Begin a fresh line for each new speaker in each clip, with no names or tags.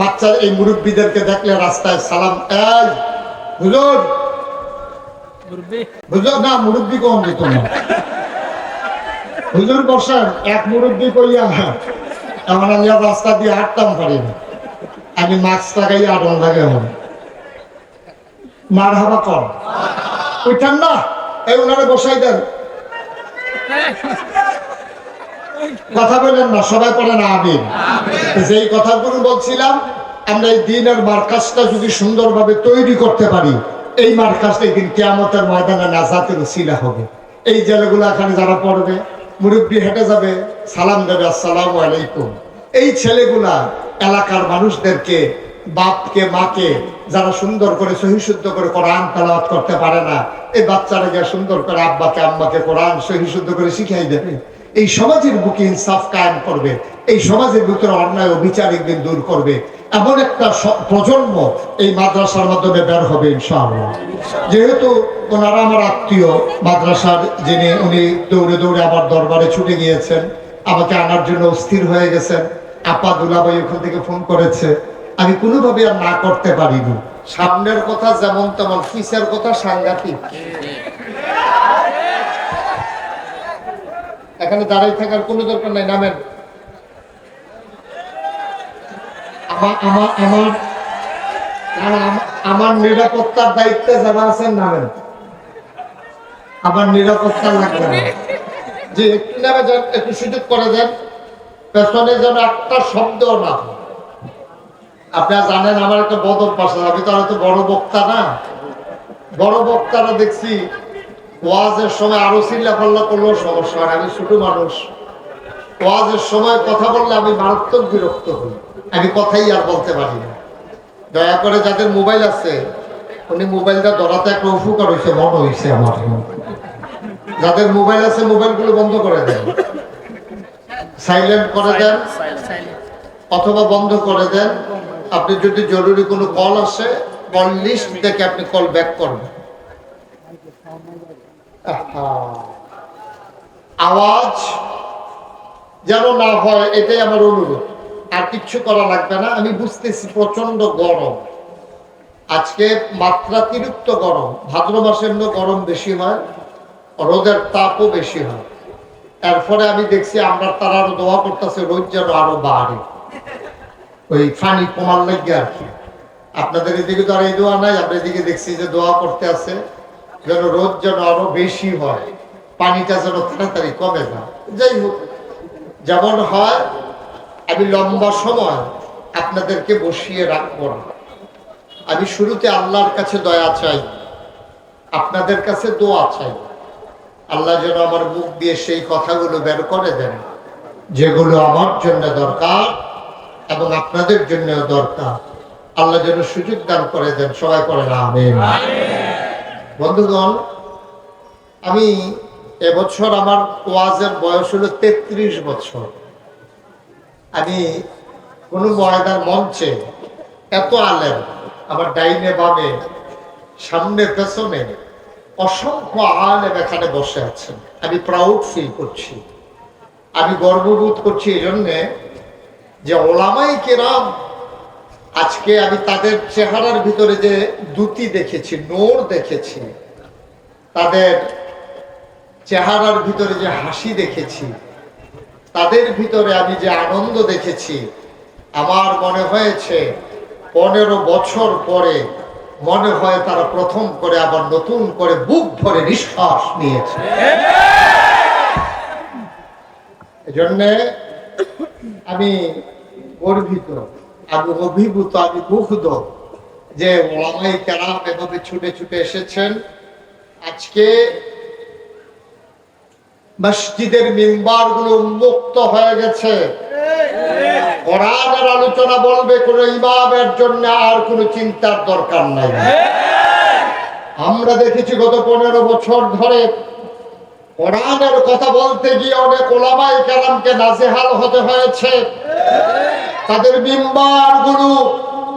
বাচ্চা এই মুরব্বীদেরকে দেখলে রাস্তায় সালাম, এই হুজুর, হুজুর না, মুরব্বী কম দিত না, হুজুর বসেন, এক মুরব্বী কইয়া এমন আমি আর রাস্তা দিয়ে হাঁটতাম পারি না, আমি মাস্ক লাগাই আড়ন লাগে হন মার হাবা কর ওইটান না, এই ওনারে বসাই দেন, কথা বলেন না, সবাই পড়ে না আমিন। যেই কথাগুলো বলছিলাম, আমরা এই দিনের মার্কাজটা যদি সুন্দরভাবে তৈরি করতে পারি, এই মার্কাজটা একদিন কিয়ামতের ময়দানে নাজাতের উসিলা হবে। এই জেলেগুলো এখানে যারা পড়বে, মুরব্বী হেঁটে যাবে, সালাম দেবে, আসসালামু আলাইকুম। এই ছেলেগুলা এলাকার মানুষদেরকে, বাপকে মাকে যারা সুন্দর করে সহিশুদ্ধ করে কোরআন তেলাওয়াত করতে পারে না, এই বাচ্চারা গিয়ে সুন্দর করে আব্বাকে আম্মাকে কোরআন সহিশুদ্ধ করে শিখাই দেবে। এই সমাজের বুকে ইনসাফ কায়েম করবে, এই সমাজের ভিতরে অন্যায় ও বিচার একদিন দূর করবে। এমন একটা প্রজন্ম এই মাদ্রাসার মাধ্যমে বের হবে ইনশাআল্লাহ। যেহেতু ওনারা আমার আত্মীয়, মাদ্রাসার যিনি, উনি দৌড়ে দৌড়ে আমার দরবারে ছুটে গিয়েছেন, আমাকে আনার জন্য অস্থির হয়ে গেছেন। আপা দুলাভাই ওখান থেকে ফোন করেছে, আমি কোনোভাবে আর না করতে পারিনি। সামনের কথা যেমন তেমন, পিছের কথা সাংঘাতিক। এখানে দাঁড়াই থাকার কোনো দরকার নাই, নামেন। আমার নিরাপত্তার দায়িত্বে যারা আছেন নামেন, আমার নিরাপত্তা লাগবে না। যে একটু নামে যান, একটু সুযোগ করে দেন, পেছনে যেন একটা শব্দ না। আপনারা জানেন আমার একটা বদ অভ্যাস, আমি তো আর বড় বক্তা না। বড় বক্তারা দেখছি ওয়াজের সময় আরো চিল্লা পাল্লা করলেও সমস্যা হয়, আমি ছোট মানুষ। ওয়াজের সময় কথা বললে আমি মারাত্মক বিরক্ত হই, আমি কথাই আর বলতে পারি না। দয়া করে যাদের মোবাইল আছে, উনি মোবাইলটা ধরাতে একটা উপকার হয়েছে, মনে হয়েছে আমার। যাদের মোবাইল আছে মোবাইলগুলো বন্ধ করে দেন, সাইলেন্ট করে দেন অথবা বন্ধ করে দেন। আপনি যদি জরুরি কোনো কল আসে, কল লিস্ট দেখে আপনি কল ব্যাক করবেন। আওয়াজ যেন না হয়, এটাই আমার অনুরোধ, আর কিচ্ছু করা লাগবে না। আমি বুঝতেছি প্রচন্ড গরম, আজকে মাত্রাতিরিক্ত গরম। ভাদ্র মাসের গরম বেশি হয়, রোদের তাপও বেশি হয়। এরপরে আমি দেখছি আমরা তারা আরো দোয়া করতেছে রোদ যেন আরো বাড়ে, ওই পানি কমার লাগে আর কি। আপনাদের এদিকে তো আর এই দোয়া নাই, আমরা এদিকে দেখছি যে দোয়া করতে আছে যেন রোদ যেন আরো বেশি হয়, পানিটা যেন তাড়াতাড়ি কমে যায়। যাই হোক, যেমন হয়, আমি লম্বা সময় আপনাদেরকে বসিয়ে রাখবো না। আমি শুরুতে আল্লাহর কাছে দয়া চাই, আপনাদের কাছে দোয়া চাই। আল্লাহ যেন আমার মুখ দিয়ে সেই কথাগুলো বের করে দেন যেগুলো আমার জন্য দরকার এবং আপনাদের জন্য দরকার। আল্লাহ যেন সুযোগ দান করে দেন, সবাই করে না আমিন। বন্ধুগণ, আমি এবছর আমার ওয়াজের বয়স হলো 33 বছর। আমি কোনো ময়দান মঞ্চে এত আলেম, আমার ডাইনে বামে সামনে পেছনে অসংখ্য আলেম এখানে বসে আছেন। আমি প্রাউড ফিল করছি, আমি গর্ববোধ করছি এই জন্যে যে ওলামায়ে কেরাম, আজকে আমি তাদের চেহারার ভিতরে যে দ্যুতি দেখেছি, নূর দেখেছি, তাদের চেহারার ভিতরে যে হাসি দেখেছি, তাদের ভিতরে আমি যে আনন্দ দেখেছি, আমার মনে হয়েছে 15 বছর পরে মনে হয় তারা প্রথম করে আবার নতুন করে বুক ভরে নিঃশ্বাস নিয়েছে। এজন্যে আমি গর্বিত, আমি অভিভূত, আমি মুগ্ধ যে ওলামায়ে কেরাম এভাবে ছুটে ছুটে এসেছেন। আজকে মসজিদের মিম্বার গুলো উন্মুক্ত হয়ে গেছে, কোরআনের আলোচনা বলবে কোন ইমামের জন্য আর কোনো চিন্তার দরকার নাই। আমরা দেখেছি গত 15 বছর ধরে কোরআনের কথা বলতে গিয়ে অনেক ওলামায়ে কেরামকে নাজেহাল হতে হয়েছে। তাদের মিম্বার গুলো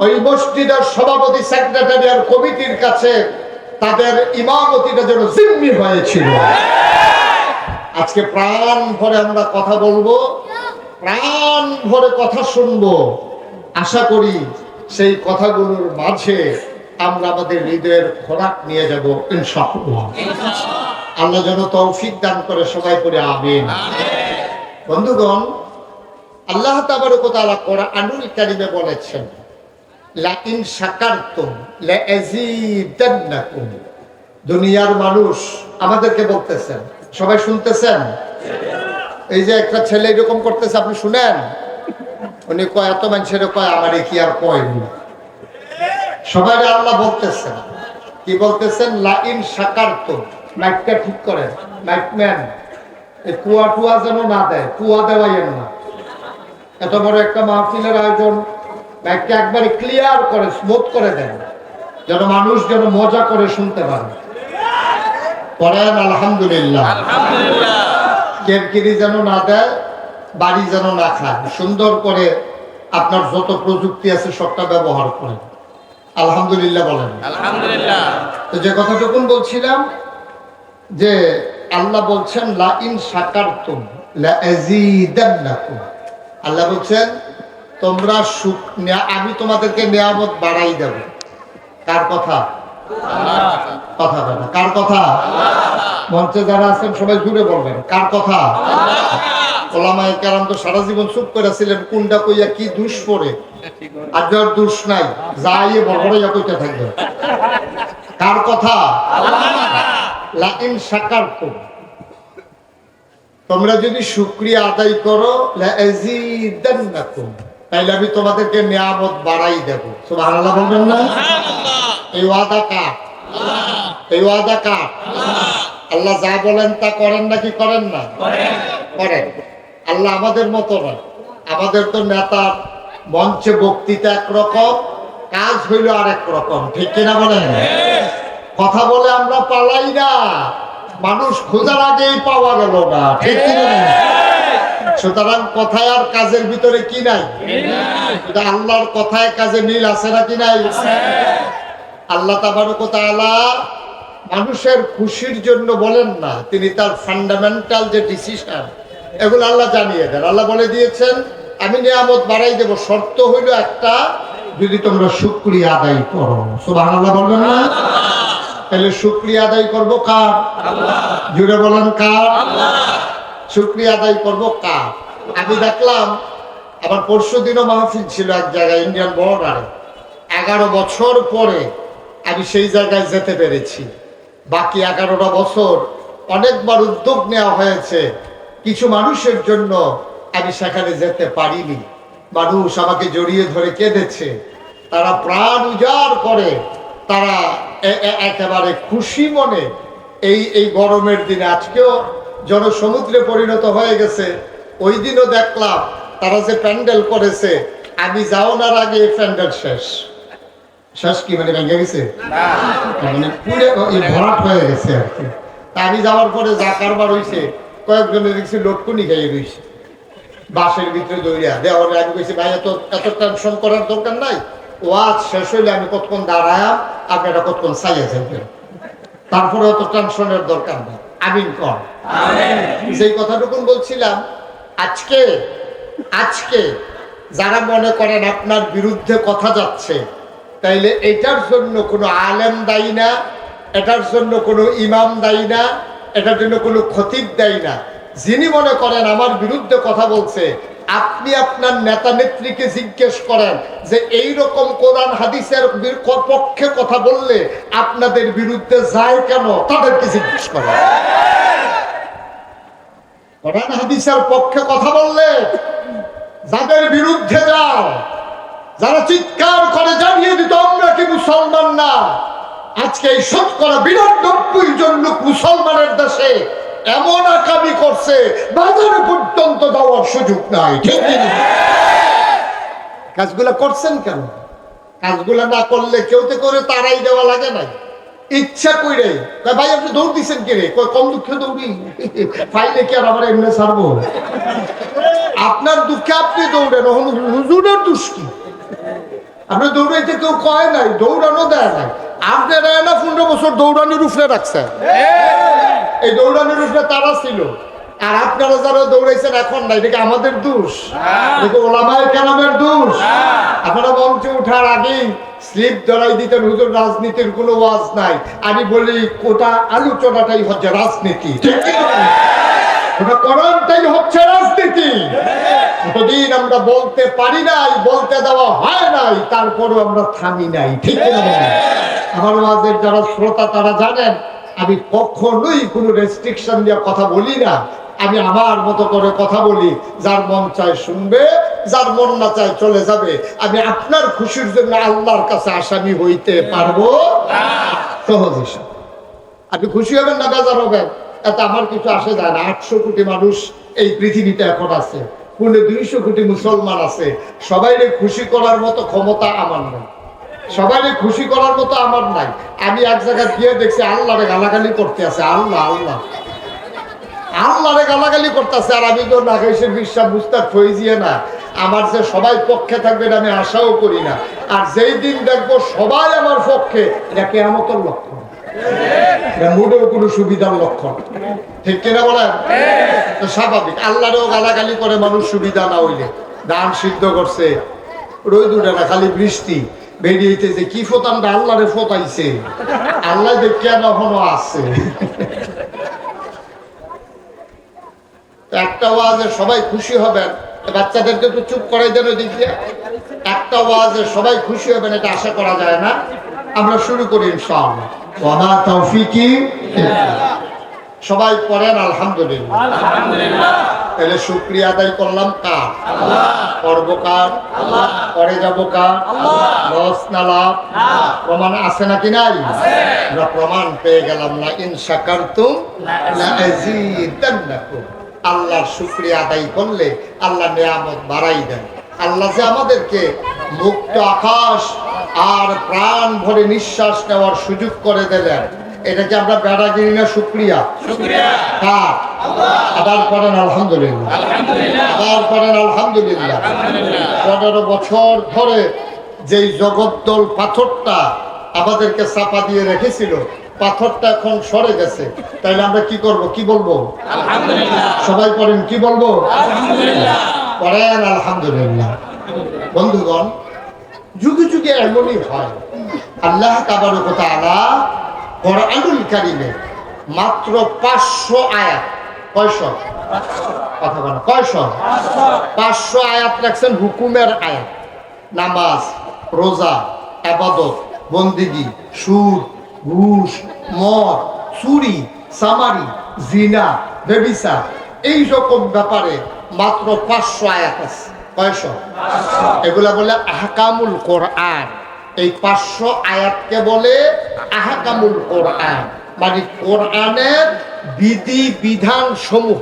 ওই মসজিদের সভাপতি, সেক্রেটারি আর কমিটির কাছে তাদের ইমামতিটা যেন জিম্মি হয়েছিল। আজকে প্রাণ ভরে আমরা কথা বলবো, প্রাণ ভরে কথা শুনবো, আশা করি সেই কথাগুলোর মাঝে আমরা আমাদের হৃদয়ের খোরাক নিয়ে যাব ইনশাআল্লাহ। আল্লাহ যেন তৌফিক দান করে, সবাই করে আমিন। বন্ধুগণ, আল্লাহ তাবারক ওয়া তাআলা কোরআনুল কারীমে বলেছেন, লা ইন শাকারতুম লা আযীদান্নাকুম। দুনিয়ার মানুষ আমাদেরকে বলতেছেন, সবাই শুনতেছেন? এই যে একটা ছেলে এরকম করতেছে, আপনি শুনেন? উনি কয় এত মানুষের কয় আমারে কি আর কয়নি। সবাই আল্লাহ বলতেছেন, কি বলতেছেন? লা ইন শাকারতুম। মাইকটা ঠিক করেন, মাইকম্যান এই কুয়া টুয়া যেন না দেয়, কুয়া দেওয়াইয়েন না। এত বড় একটা মাহফিলের আয়োজন, মাইকটা একবারে ক্লিয়ার করে স্মুথ করে দেন, যেন মানুষ যেন মজা করে শুনতে পারে। পড়েন আলহামদুলিল্লাহ। কেরকিরি যেন না দেয়, বাড়ি যেন না খায়। সুন্দর করে আপনার যত প্রযুক্তি আছে সবটা ব্যবহার করেন। আলহামদুলিল্লাহ বলেন। আলহামদুলিল্লাহ। তো যে কথাটুকুন বলছিলাম, যে আল্লাহ বলছেন লা ইন শাকারতুম লা আযীদান্নাকুম। আল্লাহ বলছেন তোমরা আমি তোমাদেরকে নিয়ামত বাড়াই দেব। কার কথা? কথা বলে কার কথা? মঞ্চে যারা আছেন সবাই জুড়ে বলবেন, কার কথা? ওলামায়ে কেরাম তো সারা জীবন চুপ করে ছিলেন, কোনটা কইয়া কি দুষ পড়ে। আর যার দুষ নাই, যাই বড় কইতে থাকবে। কার কথা? লা ইন শাকারতুম, তোমরা যদি শুকরিয়া আদায় করো, লা আযীদান্নাকুম, তাইলে আমি তোমাদেরকে নিয়ামত বাড়াই দেব। সুবহানাল্লাহ বলবেন না? এই ওয়াদা কার? এই ওয়াদা কার? আল্লাহ যা বলেন তা করেন নাকি করেন না? করেন। আল্লাহ আমাদের মতো নয়। আমাদের তো নেতার মঞ্চে বক্তৃতা একরকম, কাজ হইল আরেক রকম, ঠিক কিনা বলেন? কথা বলে আমরা পালাই না, মানুষ খোঁজার আগেই পাওয়া গেল না, ঠিক কিনা? সুতরাং কথায় আর কাজের ভিতরে কি নাই? আল্লাহর কথায় কাজে মিল আছে নাকি নাই? আল্লাহ তাবারক ওয়া তাআলা মানুষের খুশির জন্য বলেন না, তিনি তার ফান্ডামেন্টাল যে ডিসিশন এগুলো আল্লাহ জানিয়ে দেন। আল্লাহ বলে দিয়েছেন আমি নিয়ামত বাড়াই দেব, শর্ত হইল একটা, যদি তোমরা শুকরিয়া আদায় করো। সুবহানাল্লাহ বলবেন না? তাহলে শুকরিয়া আদায় করব কার? আল্লাহ। জুড়ে বলেন কার? আল্লাহ। শুকরিয়া আদায় করব কার? আমি দেখলাম আমার পরশু দিনও মাহফিল ছিল এক জায়গায়, ইন্ডিয়ান বর্ডারে। 11 বছর পরে আমি সেই জায়গায় যেতে পেরেছি। বাকি 11টা বছর অনেকবার উদ্যোগ নেওয়া হয়েছে, কিছু মানুষের জন্য আমি সেখানে যেতে পারিনি। মানুষ আমাকে জড়িয়ে ধরে কেঁদেছে, তারা প্রাণ উজাড় করে, তারা একেবারে খুশি মনে এই গরমের দিনে, আজকেও জনসমুদ্রে পরিণত হয়ে গেছে। ওই দিনও দেখলাম তারা যে প্যান্ডেল করেছে, আমি যাওয়ার আগে প্যান্ডেল শেষ। শেষ কি মানে ভেঙে গেছে, মানে পুরো ভরাট হয়ে গেছে আর কি। আমি যাওয়ার পরে যা কারবার হয়েছে, কয়েকজনে দেখছি লটকুনি খাইয়ে রয়েছে বাসের ভিতরে দৌড়িয়া দেওয়ার। আমি কইছি ভাই এত টেনশন করার দরকার নাই, ওয়াজ শেষ হইলে আমি কতক্ষণ দাঁড়ায়াম, আপনারা কতক্ষণ চাইয়া থাকবেন, তারপরে অত টেনশনের দরকার নেই। আমিন কর। সেই কথাটুকুন বলছিলাম, আজকে যারা মনে করেন আপনার বিরুদ্ধে কথা যাচ্ছে, তাইলে এটার জন্য কোনো আলেম দায়ী না, এটার জন্য কোনো ইমাম দায়ী না, এটার জন্য কোনো খতিব দায়ী না। যিনি মনে করেন আমার বিরুদ্ধে কথা বলছে, আপনি আপনার নেতা নেত্রীকে জিজ্ঞেস করেন যে এই রকম কোরআন হাদিসের পক্ষে কথা বললে আপনাদের বিরুদ্ধে যায় কেন, তাদেরকে জিজ্ঞেস করেন। কোরআন হাদিসের পক্ষে কথা বললে যাদের বিরুদ্ধে যাও, যারা চিৎকার করে জানিয়ে দিত আমরা কি মুসলমান না, আজকে এই 90% জন লোক মুসলমানের দেশে এমন আকামি করছে বাজারে পর্যন্ত যাওয়ার সুযোগ নাই, ঠিক না? কাজগুলা করছেন কেন? কাজগুলা না করলে কেউ তো করে তারাই দেওয়া লাগে নাই, ইচ্ছা কইরে। ভাই আপনি দৌড় দিচ্ছেন কে রে? কম দুঃখে দৌড়ি, ফাইলে কি আর আমার এমনি ছাড়বো? আপনার দুঃখে আপনি দৌড়েন, হুজুরের দুষ্টি। আপনি দৌড়াইতে কেউ কয় নাই, দৌড়ানো দেয় নাই। আপনারা না 15 বছর দৌড়ানোর উপরে রাখছেন, এই দৌড়ানোর উপরে তারা ছিল। আর আপনারা যারা দৌড়াইছেন এখন না, এটা কি আমাদের দোষ? এটা ওলামায়ে কেরামের দোষ? আপনারা মঞ্চে ওঠার আগেই স্লিপ ধরাই দিতেন, হুজুর রাজনীতির কোনো ওয়াজ নাই। আমি বলি ওটা আলোচনাটাই হচ্ছে রাজনীতি, ঠিক কি না? ওটা কোরআনটাই হচ্ছে রাজনীতি। যতদিন আমরা বলতে পারি নাই, বলতে দেওয়া হয় নাই, তারপরও আমরা থামি নাই, ঠিক কি না? আমার ওয়াজের যারা শ্রোতা তারা জানেন আমি কখনোই কোনো রেস্ট্রিকশন দিয়ে কথা বলি না। আমি আমার মতো করে কথা বলি, যার মন চায় শুনবে, যার মন না চায় চলে যাবে। আমি আপনার খুশির জন্য আল্লাহর কাছে আসামি হইতে পারবো সহজ। আপনি খুশি হবেন না বেজার হবেন এতে আমার কিছু আসে যায় না। 800 কোটি মানুষ এই পৃথিবীতে এখন আছে, পুনে 200 কোটি মুসলমান আছে। সবাইকে খুশি করার মতো ক্ষমতা আমার নাই, সবাইকে খুশি করার মতো আমার নাই। আমি এক জায়গায় গিয়ে দেখছি আল্লাহরে গালাগালি করতে আছে, আল্লাহ আল্লাহ আল্লাহরে গালাগালি করতেছে। আর আমি তো নাগেশের বিশ্বাস মুস্তাক ফৈজিয়ে না, আমার যে সবাই পক্ষে থাকবে আমি আশাও করি না। আর যেই দিন দেখবো সবাই আমার পক্ষে, এটা কিয়ামতের লক্ষণ, মোটেও কোনো সুবিধার লক্ষণ, ঠিক কিনা বলেন? স্বাভাবিক। আল্লাহরেও গালাগালি করে মানুষ সুবিধা না হইলে। ধান সিদ্ধ করছে, রোদ উঠে না, খালি বৃষ্টি বেরিয়েছে, কি ফোতানটা আল্লাহরে ফোতাইছে, আল্লাহ কেন এখনো আছে। একটা ওয়াজে সবাই খুশি হবেন, বাচ্চাদেরকে একটু চুপ করাই দেন ওই দিক দিয়ে। একটা ওয়াজে সবাই খুশি হবেন এটা আশা করা যায় না। আমরা শুরু করি ইনশাআল্লাহ। ওয়া মা তাওফীকি সবাই পড়েন আলহামদুলিল্লাহ। তাহলে শুকরিয়া আদায় করলাম কার? আল্লাহ। করব কার? আল্লাহ। করে যাব কার? আল্লাহ। লস না লাভ? প্রমাণ আছে নাকি নাই? আমরা প্রমাণ পেয়ে গেলাম না। ইন শাকারতুম লাযীদান্নাকুম। আল্লাহর শুকরিয়া আদায় করলে আল্লাহ নিয়ামত বাড়াই দেন। আল্লাহ যে আমাদেরকে মুক্ত আকাশ আর প্রাণ ভরে নিঃশ্বাস নেওয়ার সুযোগ করে দিলেন, এটাকে আমরা বেড়াগিরি না শুকরিয়া? কার? আবার করেন আলহামদুলিল্লাহ, আবার করেন আলহামদুলিল্লাহ। 15 বছর ধরে যেই জগদ্দল পাথরটা আমাদেরকে চাপা দিয়ে রেখেছিল, পাথরটা এখন সরে গেছে। তাইলে আমরা কি করব? কি বলবো? আলহামদুলিল্লাহ। সবাই করেন কি বলবো? আলহামদুলিল্লাহ। করেন আলহামদুলিল্লাহ। বন্ধুগণ, যুগে যুগে এমনই হয়। আল্লাহ তাবারক ওয়া তাআলা কোরআনুল কারীমে মাত্র 500 আয়াত, কয়শো? কথা বলেন, কয়শো? 500 আয়াত রাখছেন হুকুমের আয়াত। নামাজ, রোজা, ইবাদত, বন্দেগী, সুদ, ঘুষ, মদ, চুরি, চামারি, জিনা, ব্যভিচার, এই রকম ব্যাপারে মাত্র 500 আয়াত আছে। কয়শো? এগুলা বলে আহকামুল কোরআন। এই 500 আয়াতকে বলে আহকামুল কোরআন, মানে কোরআনের বিধি বিধান সমূহ।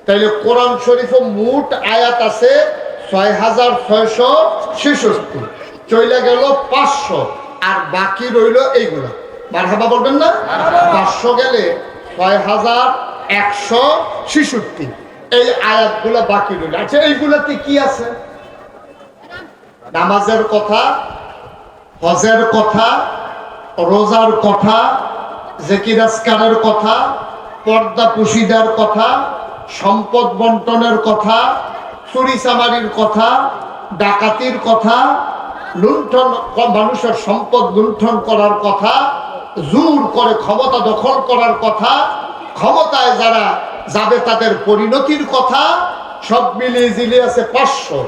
তাইলে কোরআন শরীফে মোট আয়াত আছে 6666, চলে গেল 500, আর বাকি রইল এইগুলা। মারহাবা বলবেন না? 500 গেলে 6166, এই আয়াতগুলো বাকি রইল। আচ্ছা, এইগুলাতে কি আছে? নামাজের কথা, হজের কথা, রোজার কথা, জিকির আজকারের কথা, পর্দা পুশিদার কথা, সম্পদ বন্টনের কথা, চুরি চামারির কথা, ডাকাতির কথা, লুণ্ঠন, মানুষের সম্পদ লুণ্ঠন করার কথা, জোর করে ক্ষমতা দখল করার কথা, ক্ষমতায় যারা যাবে তাদের পরিণতির কথা, সব মিলিয়ে জিলিয়ে আছে 500।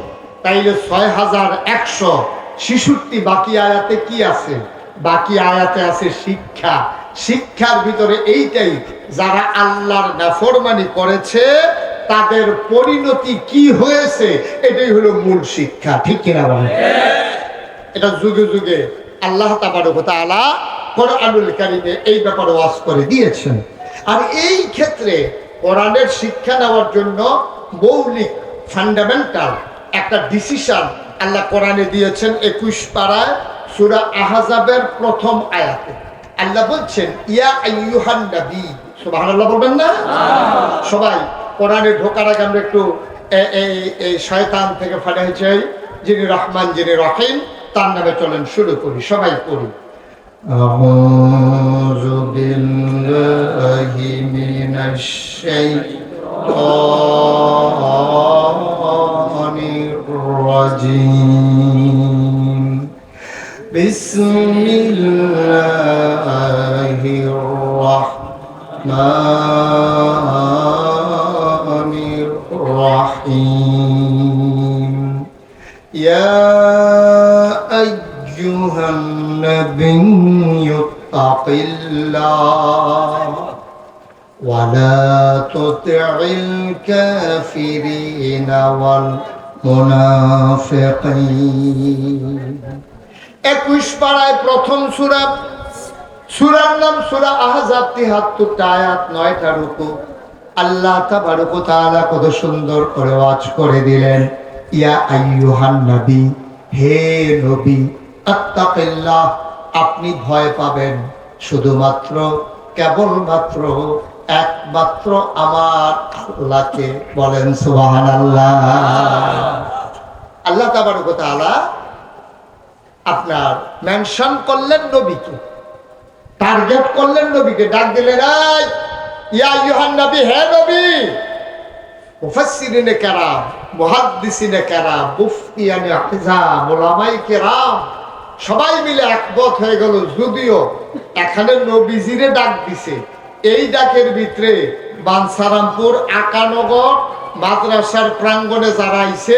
তাইলে 6166। বাকি আয়াতে কি আছে? বাকি আয়াতে আছে শিক্ষা। শিক্ষার ভিতরে এইটাই, যারা আল্লাহর নাফরমানি করেছে তাদের পরিণতি কি হয়েছে, এটাই হলো মূল শিক্ষা, ঠিক কিনা বলেন? এটা যুগে যুগে আল্লাহ তাবারক ওয়া তাআলা কোরআনুল কারীমে এই ব্যাপারে ওয়াজ করে দিয়েছেন। আর এই ক্ষেত্রে কোরআনের শিক্ষা নেওয়ার জন্য মৌলিক ফান্ডামেন্টাল একটা ডিসিশন আল্লাহ কোরআনে দিয়েছেন। 21 পারায় সূরা আহজাবের প্রথম আয়াতে আল্লাহ বলছেন, ইয়া আইয়ুহান নবী। সুবহানাল্লাহ বলবেন না? সবাই কোরআনে ঢোকার আগে আমরা একটু এই শয়তান থেকে ফাটা হয়েছে, যিনি রহমান যিনি রহিম, তার নামে চলেন শুরু করি। সবাই পড়ি। আউযু বিল্লাহি মিনাশ শাইতানির الشيطان الرجيم بسم الله الرحمن الرحيم يا أيها النبي اتق الله ولا تطع الكافرين والمنافقين 21 পারায় প্রথম সূরা সূরার নাম সূরা আহজাব 73টা আয়াত 9টা রুকু আল্লাহ তাবারক ওয়া তাআলা কত সুন্দর করে ওয়াজ করে দিলেন ইয়া আইয়ুহান নবী হে নবী আত্তাকিল্লাহ আপনি ভয় পাবেন শুধুমাত্র কেবলমাত্র একমাত্র আমার আল্লাহকে বলেন সুবহানাল্লাহ আল্লাহ তাবারক ওয়া তাআলা আপনার মেনশন করলেন নবীকে টার্গেট করলেন নবীকে ডাক দিলেন এই ইয়া আইয়ুহান নবী হে নবী মুফাসসিরিনে কেরাম মুহাদ্দিসিনে কেরাম মুফতিয়ানে আহজাম উলামায়ে কেরাম সবাই মিলে একমত হয়ে গেল যদিও এখানে নবীজিরে ডাক দিছে এই ডাকের ভিতরে বানসারামপুর আকানগর মাদ্রাসার প্রাঙ্গণে যারা আইছে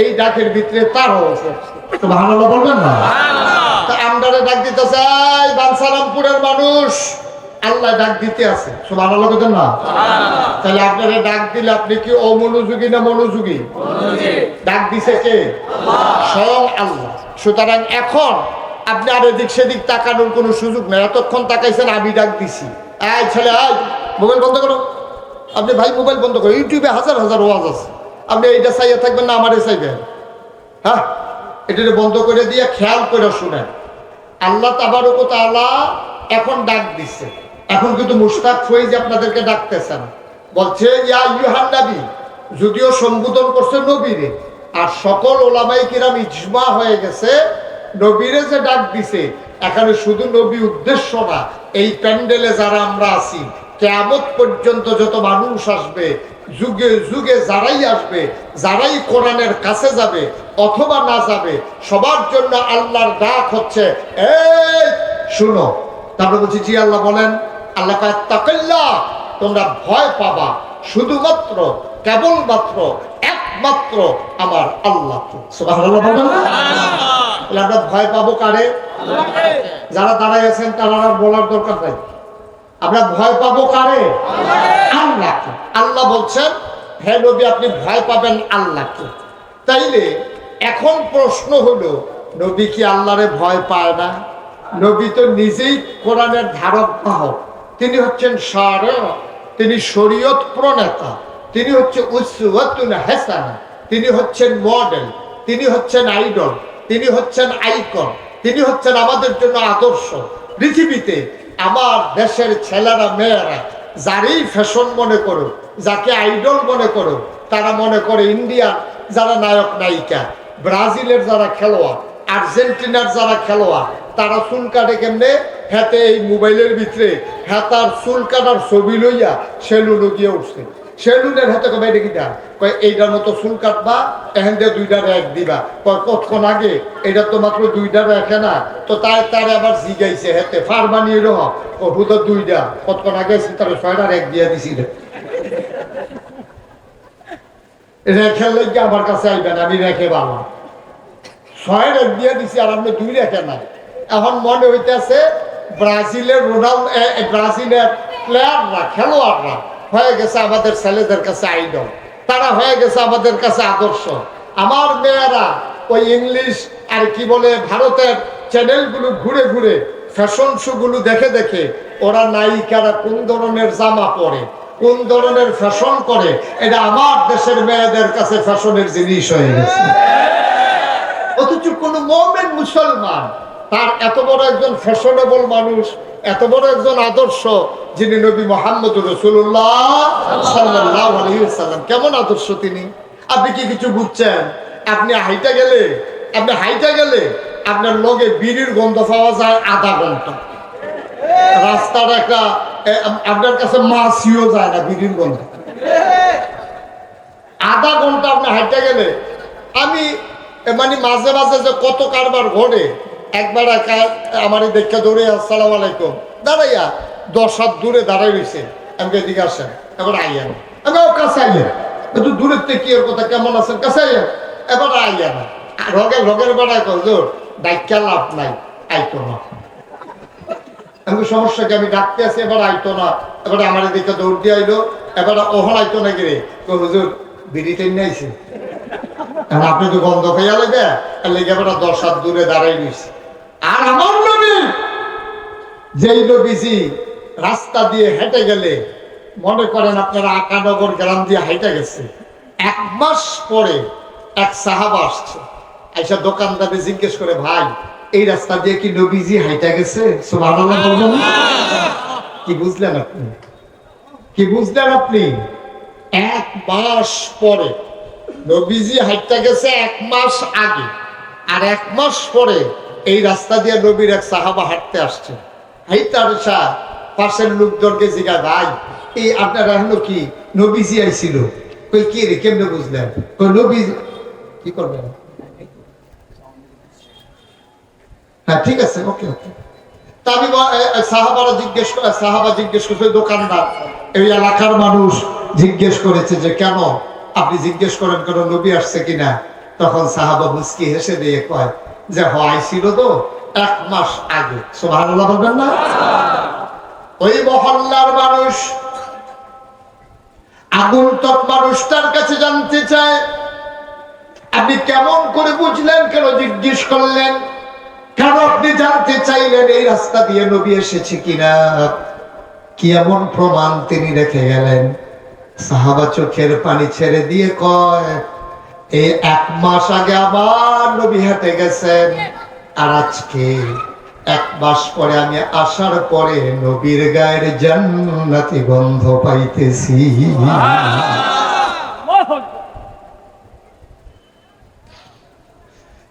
এই ডাকের ভিতরে তারও আছে সুবহানাল্লাহ বলবেন না তা আমরারে ডাক দিতে চাই বানসারামপুরের মানুষ আল্লাহ ডাক দিতে আছে সুবহানাল্লাহ বলেন না তাহলে আপনারা ডাক দিলে আপনি কি অমনোযোগী না মনোযোগী ডাক দিছে কে স্বয়ং আল্লাহ সুতরাং এখন আপনি আর এদিক সেদিক তাকানোর কোনো সুযোগ নেই এতক্ষণ তাকাইছেন আমি ডাক দিছি এই ছেলে এই মোবাইল বন্ধ করো আপনি ভাই মোবাইল বন্ধ করো ইউটিউবে হাজার হাজার ওয়াজ আছে আপনি এইটা চাইয়া থাকবেন না আমারে চাইবেন হ্যাঁ এটা বন্ধ করে দিয়ে খেয়াল করে শুনেন আল্লাহ তাবারক ওয়া তাআলা এখন ডাক দিচ্ছে এখন কিন্তু মুশতাক ফয়েজ আপনাদেরকে ডাকতেছেন বলছে ইয়া আইয়ুহান নবী যদিও সম্বোধন করছে নবীরে আর সকল ওলামায়ে কিরাম ইজমা হয়ে গেছে নবীরে যে ডাক দিছে এখানে শুধু নবী উদ্দেশ্য না এই প্যান্ডেলে যারা আমরা আছি কিয়ামত পর্যন্ত যত মানুষ আসবে যুগে যুগে যারাই আসবে যারাই কোরআনের কাছে যাবে অথবা না যাবে সবার জন্য আল্লাহর ডাক হচ্ছে এই শুনো তারপরে বলছি জি আল্লাহ বলেন আল্লাহ তাকাল্লাহ তোমরা ভয় পাবা শুধুমাত্র কেবলমাত্র একমাত্র আমার আল্লাহকে সুবহানাল্লাহ বলেন আমরা ভয় পাবো কারে যারা দাঁড়াই আছেন তারা আর বলার দরকার নাই আমরা ভয় পাবো কারে আল্লাহকে আল্লাহ বলছেন হে নবী আপনি ভয় পাবেন আল্লাহকে তাইলে এখন প্রশ্ন হলো নবী কি আল্লাহরে ভয় পায় না নবী তো নিজেই কোরআনের ধারক বাহক তিনি হচ্ছেন শারি'আ তিনি শরীয়ত প্রণেতা তিনি হচ্ছে উসওয়াতুন হাসানা তিনি হচ্ছেন মডেল তিনি হচ্ছেন আইডল তিনি হচ্ছেন আইকন তিনি হচ্ছেন আমাদের জন্য আদর্শ পৃথিবীতে আমার দেশের ছেলেরা মেয়েরা যারই ফ্যাশন মনে করো যাকে আইডল মনে করো তারা মনে করে ইন্ডিয়ান যারা নায়ক নায়িকা ব্রাজিলের যারা খেলোয়াড় আর্জেন্টিনার যারা খেলোয়াড় তারা চুল কাটে কেমনে হাতে এই মোবাইলের ভিতরে হাতার চুল কাটার ছবি লইয়া সেলুনে গিয়ে উঠছে সেলুনের হাতে কবে এটা কিটা কয় এইটার মতো চুল কাটবা এখান দিয়ে 2টা রেখ দিবা কয় কতক্ষণ আগে এটা তো মাত্র 2টা রেখে না তো তার আবার জিগাইছে হাতে ফার বানিয়ে রহ হুদা 2টা কতক্ষণ আগে তার 6টা রেখ দিয়ে দিছি রেখের লাগে আমার কাছে আইবেন আমি রেখে বাবা 6 রেখ দিয়ে দিছি আর আপনি 2 রেখে না এখন মনে হইতেছে ব্রাজিলের ব্রাজিলের প্লেয়াররা খেলোয়াড়রা হয়ে গেছে আমাদের ছেলেদের কাছে আইডল তারা হয়ে গেছে আমাদের কাছে আদর্শ আমার মেয়েরা ওই ইংলিশ আর কি বলে ভারতের চ্যানেলগুলো ঘুরে ঘুরে ফ্যাশন শো গুলো দেখে দেখে ওরা নায়িকারা কোন ধরনের জামা পরে কোন ধরনের ফ্যাশন করে এটা আমার দেশের মেয়েদের কাছে ফ্যাশনের জিনিস হয়ে গেছে অথচ কোন মুমিন মুসলমান তার এত বড় একজন ফ্যাশনেবল মানুষ এত বড় একজন আদর্শ যিনি নবী মুহাম্মদুর রাসূলুল্লাহ সাল্লাল্লাহু আলাইহি ওয়াসাল্লাম কেমন আদর্শ তিনি আপনি কি কিছু বুঝছেন আপনি হাইটা গেলে আপনার লগে বিড়ির গন্ধ পাওয়া যায় আধা ঘন্টা রাস্তার একটা আপনার কাছে মাছিও যায় না বিড়ির গন্ধ আধা ঘন্টা আপনি হাঁটতে গেলে আমি মানে মাঝে মাঝে যে কত কারবার ঘটে, একবার আমার দেখে দৌড়ে আসসালাম আলাইকুম দাঁড়াইয়া 10 হাত দূরে দাঁড়াই রয়েছে, আমাকে এদিকে আসেন, এবার আইয়া না, আমি কাছে আইয়া একটু দূরের থেকে কি ওর কথা কেমন আছেন কাছে আইয়া, এবার আইয়া না, রগের বেড়ায় কজোর ডাক্কা লাভ নাই, আইতো না। আমি সমস্যা কি, আমি ডাকতে আছি, এবার আইতো না, এবার আমার দিকে দৌড় দিয়ে আইলো, এবার ওহন আইতো না গিরে হুজুর বিড়ি টেনে আইছে, আপনি তো গন্ধ খাইয়া লেগে লেগে এবার 10 হাত দূরে দাঁড়াই রয়েছে। আর আমার নবী যেই নবীজি রাস্তা দিয়ে হেঁটে গেলে, মনে করেন আপনারা আকানগর গ্রাম দিয়ে হেঁটে গেছে, 1 মাস পরে এক সাহাবা আসছে, আইসা দোকানদারে জিজ্ঞেস করে, ভাই এই রাস্তা দিয়ে কি নবীজি হাইটা গেছে? সুবহানাল্লাহ বলবেন। কি বুঝলেন আপনি? কি বুঝলেন আপনি? 1 মাস পরে নবীজি হাইটা গেছে, 1 মাস আগে, আর 1 মাস পরে এই রাস্তা দিয়ে নবীর এক সাহাবা হাঁটতে আসছে। হাইটার পাশের লোকজনকে জিজ্ঞাসা, ভাই এই আপনারা হলো কি নবীজি আইছিল? কই কি রে, কেমনে বুঝলেন? কই নবীজি কি করবেন? হ্যাঁ ঠিক আছে, ওকে ওকে। তা আমি সাহাবা জিজ্ঞেস করছে, দোকানদার এই এলাকার মানুষ জিজ্ঞেস করেছে যে কেন আপনি জিজ্ঞেস করেন কেন নবী আসছে কিনা? তখন সাহাবা মুস্কি হেসে দিয়ে কয় যে হয়েছিল তো 1 মাস আগে। সুবহানাল্লাহ বলবেন না? ওই মহল্লার মানুষ, আগন্তুক মানুষটার কাছে জানতে চায়, আপনি কেমন করে বুঝলেন, কেন জিজ্ঞেস করলেন, কেন আপনি জানতে চাইলেন এই রাস্তা দিয়ে নবী এসেছে কিনা, কি এমন প্রমাণ তিনি রেখে গেলেন? সাহাবা চোখের পানি ছেড়ে দিয়ে কয়, এই 1 মাস আগে আবার নবী হেঁটে গেছেন, আর আজকে 1 মাস পরে আমি আসার পরে নবীর গায়ের জান্নাতি গন্ধ পাইতেছি।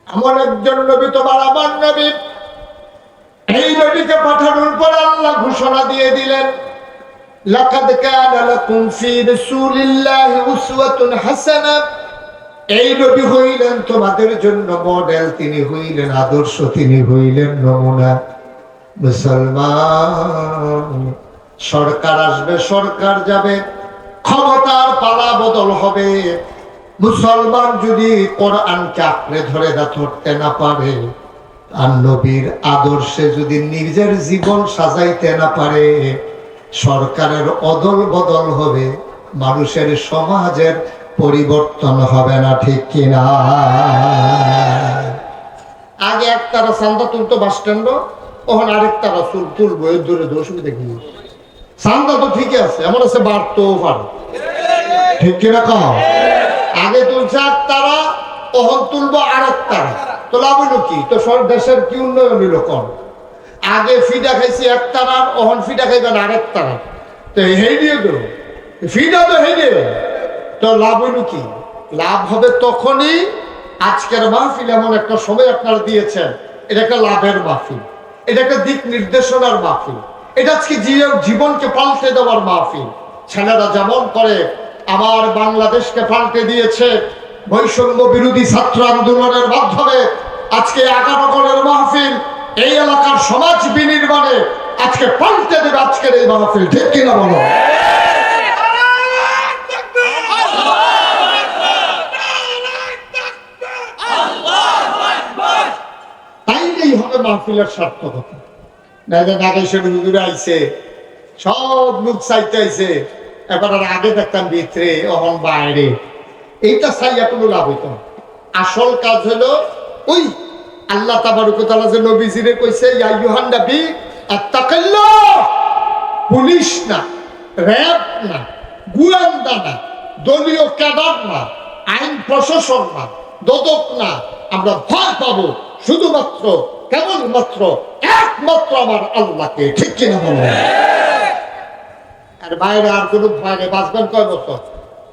এমন একজন নবী তোমার আমার নবী, এই নবীকে পাঠানোর পর আল্লাহ ঘোষণা দিয়ে দিলেন, লাকাদ কানা লাকুম ফি রাসূলিল্লাহি উসওয়াতুন হাসানাহ। এই নবী হইলেন তোমাদের জন্য মডেল, তিনি হইলেন আদর্শ, তিনি হইলেন নমুনা। মুসলমান, সরকার আসবে, সরকার যাবে, ক্ষমতার পালা বদল হবে, মুসলমান যদি কোরআনকে আঁকড়ে ধরে ধরতে না পারে, আর নবীর আদর্শে যদি নিজের জীবন সাজাইতে না পারে, সরকারের অদল বদল হবে, মানুষের সমাজের পরিবর্তন হবে না, ঠিক কিনা? আগে একতারা চান্দা তুলতো বাস স্ট্যান্ড, ওখানে আরেকতারা তুলবো, এর দূরে অসুবিধা কি? চান্দা তো ঠিকই আছে, এমন আছে বাড়তেও পারে, ঠিক কিনা কম? আগে তুলছে একতারা, ওখান তুলবো আরেকতারা, তো লাভ হইল কি? তো সব দেশের কি উন্নয়ন হইল কম? আগে ফিডা খাইছি একতারার, ওখান ফিডা খাইবেন আরেকতারা, তো হেই দিয়ে তো ফিডা তো হেই দিয়ে, তো লাভ হইল কি? লাভ হবে তখনই, আজকের মাহফিল এমন একটা সময় আপনারা দিয়েছেন, এটা একটা লাভের মাহফিল, এটা একটা দিক নির্দেশনার মাহফিল, এটা আজকে জীবনকে পাল্টে দেওয়ার মাহফিল। ছেলেরা যেমন করে আমার বাংলাদেশকে পাল্টে দিয়েছে বৈষম্য বিরোধী ছাত্র আন্দোলনের মাধ্যমে, আজকে আগানগরের মাহফিল এই এলাকার সমাজ বিনির্মাণে আজকে পাল্টে দেবে আজকের এই মাহফিল, ঠিক কিনা বলো? তাইলেই হবে মাহফিলের সার্থকতা। আইছে সব লোক চাইতে আইছে, এবার আগে দেখতাম ভিতরে, অহন বাইরে, এইটা চাইয়া কোনো লাভ হইত না। আসল কাজ হলো ওই আল্লাহ তাবারক ওয়া তাআলা যে নবীজিরে কইছে, ইয়া আইয়ুহান নবী আত্তাকিল্লাহ, পুলিশ না, র‍্যাব না, গোয়েন্দা না, দলীয় ক্যাডার না, আইন প্রশাসন না, দদক না, আমরা ভয় পাবো শুধুমাত্র কেবলমাত্র একমাত্র আমার আল্লাহকে, ঠিক কিনা বলবেন? আর বাইরে আর কোনো ভয় নেই। বাঁচবেন কয় বছর?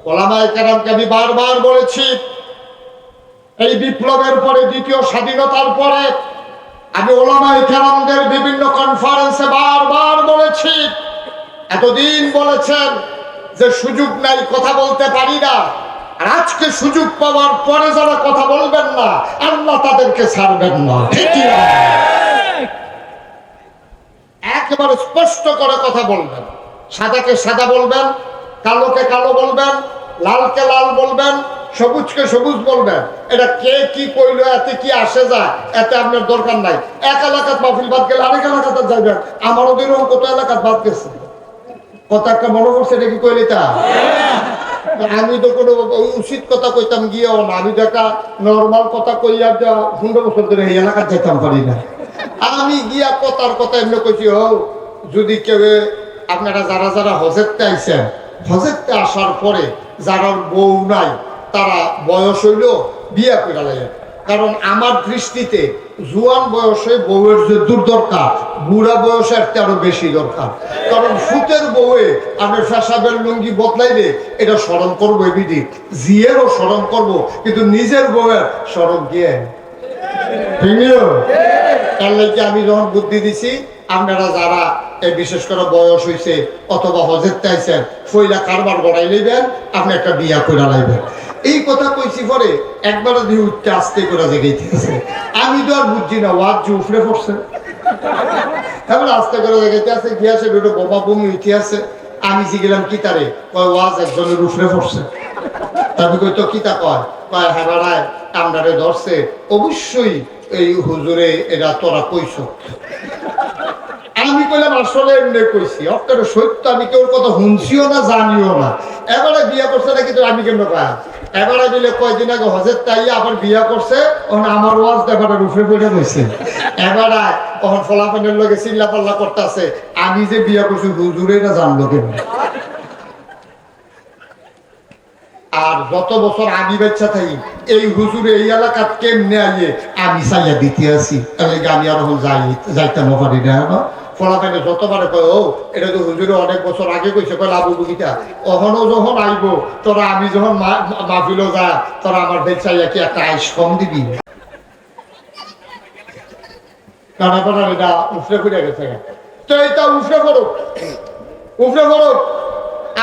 ওলামায়ে কেরামকে আমি বারবার বলেছি, এই বিপ্লবের পরে, দ্বিতীয় স্বাধীনতার পরে আমি ওলামায়ে কেরামদের বিভিন্ন কনফারেন্সে বারবার বলেছি, এতদিন বলেছেন যে সুযোগ নাই, কথা বলতে পারি না। আর আজকে সুযোগ পাওয়ার পরে যারা কথা বলবেন না, আল্লাহ তাদেরকে ছাড়বেন না। ঠিক না? একেবারে স্পষ্ট করে কথা বলবেন। সাদাকে সাদা বলবেন, কালোকে কালো বলবেন, লালকে লাল বলবেন, সবুজকে সবুজ বলবেন। এটা কে কি কইলো, এতে কি আসে যায়, এতে আপনার দরকার নাই। এক এলাকাত মাহফিল বাদ গেলে আরেক এলাকাতে যাইবেন। আমারও দিন কত এলাকাত বাদ গেছে, কথা একটা মনে করছে, এটা কি কইলে তা? আমি তো কোনো উচিত কথা কইতাম গিয়েও না, আমি তো একটা নর্মাল কথা কইয়া 15 বছর ধরে এই এলাকার যাইতাম পারি না। আমি গিয়া কথার কথা এমনি কইছি, যদি কেউ আপনারা যারা যারা হজেরতে আইছেন, হজেরতে আসার পরে যারা বউ নাই তারা বয়স হইল বিয়া করে লাগেন। কারণ আমার দৃষ্টিতে জুয়ান বয়সে বউয়ের যে দরকার, বুড়া বয়সে আরো বেশি দরকার। কারণ ফুটের বউয়ে আমি ফেসাবের লুঙ্গি বদলাইলে এটা স্মরণ করবো, এবিডি জিয়েরও স্মরণ করবো, কিন্তু নিজের বউয়ের স্মরণ গিয়ে আমি যখন বুদ্ধি দিছি, আপনারা যারা বিশেষ করে বয়স হয়েছে অথবা হজের চাইছেন, ফইলা কারবার গড়াই লইবেন, আপনি একটা বিয়া করে লাইবেন। এই কথা কইছি পরে একবারে দিয়ে উঠতে আসতে করে জেগেছে। আমি তো আর বুঝছি না, ওয়াজ যে উফরে পড়ছে, এবার আস্তে করে জেগেতে আছে, গিয়াছে দুটো বোমা বমি উঠে আছে। আমি জিগেলাম কি তারে, কয় ওয়াজ একজনের উফরে পড়ছে। আমি কই তো কিতা কয়, কয় হ্যাঁ বাড়ায় কামড়ারে ধরছে, অবশ্যই এই হুজুরে এরা তোরা কইছ। আমি কইলাম আসলে এমনি কইছি, অক্টারে সত্য, আমি কেউ কথা শুনছিও না জানিও না। এবারে বিয়া করছে না, কিন্তু আমি কেমন কয়া, এবারে দিলে কয়দিন আগে হজের তাই আবার বিয়া করছে, তখন আমার ওয়াজ এবারে রুফে পড়ে গেছে। এবারে তখন ফলাফানের লোকে চিল্লা পাল্লা করতে আছে, আমি যে বিয়া করছি হুজুরে না জানলো কেমন। আর যত বছর আমি বাচ্চা থাকি, এই হুজুরে এই এলাকা কেমনে আইয়ে আমি চাইয়া দিতে আসি, আমি আর যাইতাম পারি না। ফলাফানে যতবারে কয়, এটা তো হুজুরে অনেক বছর আগে কইছে, কয় লাভু বুকিটা অহনও যখন আইব তোরা, আমি যখন মাহফিল যা, তোরা আমার বেচাইয়া কি একটা আইস কম দিবি। কানা পানা এটা উফরে ফুটে গেছে, তো এইটা উফরে পড়ুক, উফরে পড়ুক।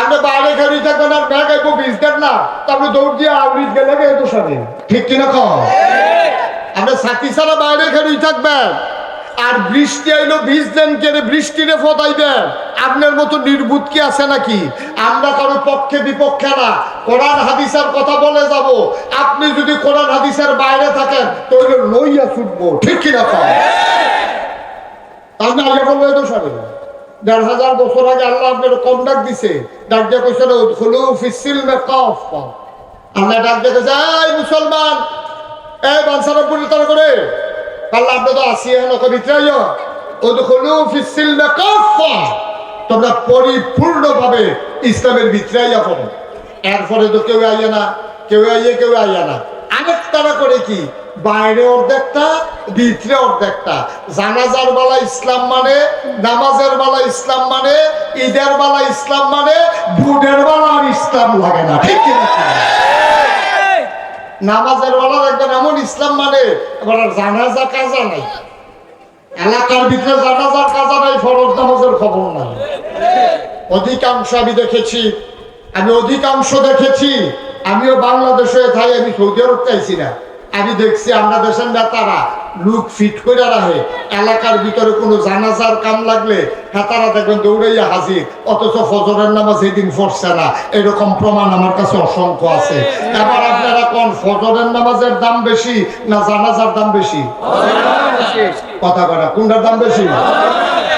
আমরা বাইরে খালি থাকবেন আর ব্যাগ আইবো ভিজতেন না, তারপরে দৌড় দিয়ে আউরিজ গেলে তো সামনে, ঠিক কিনা কম? আমরা সাথী ছাড়া বাইরে খালি থাকবেন, আর বৃষ্টি আইলো ভিজলেন কেড়ে বৃষ্টিরে ফদাইবেন। আপনার মতো নির্বুধ কি আছে নাকি? আমরা কারো পক্ষে বিপক্ষে না, কোরআন হাদিসের কথা বলে যাব। আপনি যদি কোরআন হাদিসের বাইরে থাকেন তো লইয়া ছুটবো, ঠিক কিনা কম? আপনি আগে বললে তো সামনে ১,৫০০ বছর আগে আল্লাহ আপনার কম ডাক দিছে, ডাক দিয়ে কইছে উদখুলু ফিস-সিলমি কাফা। আল্লাহ ডাক দিয়ে কইছে, এই মুসলমান, এই বানসারা পুরি তারা করে আল্লাহ আপনি তো আসিয়া নকো ভিতরাইও, উদখুলু ফিস-সিলমি কাফা, তোমরা পরিপূর্ণভাবে ইসলামের ভিতরাইয়া পড়ো। এরপরে তো কেউ আইয়া না, কেউ আইয়া না। আরেক তারা করে কি, বাইরে অর্ধেকটা, ভিতরে অর্ধেকটা। জানাজার বেলা ইসলাম মানে, নামাজের বেলা ইসলাম মানে, ঈদের বেলা ইসলাম মানে, বুটের বেলা আর ইসলাম লাগে না, ঠিক কিনা? নামাজের বেলা দেখবেন এমন ইসলাম মানে, এবার জানাজা কাজা নাই, এলাকার ভিতরে জানাজার কাজা নাই, ফরজ নামাজের খবর নাই। অধিকাংশ আমি দেখেছি, আমিও বাংলাদেশে থাই, আমি সৌদি আরব চাইছি না। আমি দেখছি আমরা দেশের নেতারা লুক ফিট করে রাখে, এলাকার ভিতরে কোনো জানাজার কাম লাগলে হেতারা দেখবেন দৌড়াইয়া হাজির, অথচ ফজরের নামাজ এদিন পড়ছে না। এরকম প্রমাণ আমার কাছে অসংখ্য আছে। এবার আপনারা কোন ফজরের নামাজের দাম বেশি না জানাজার দাম বেশি? কথা করা, কোনটার দাম বেশি?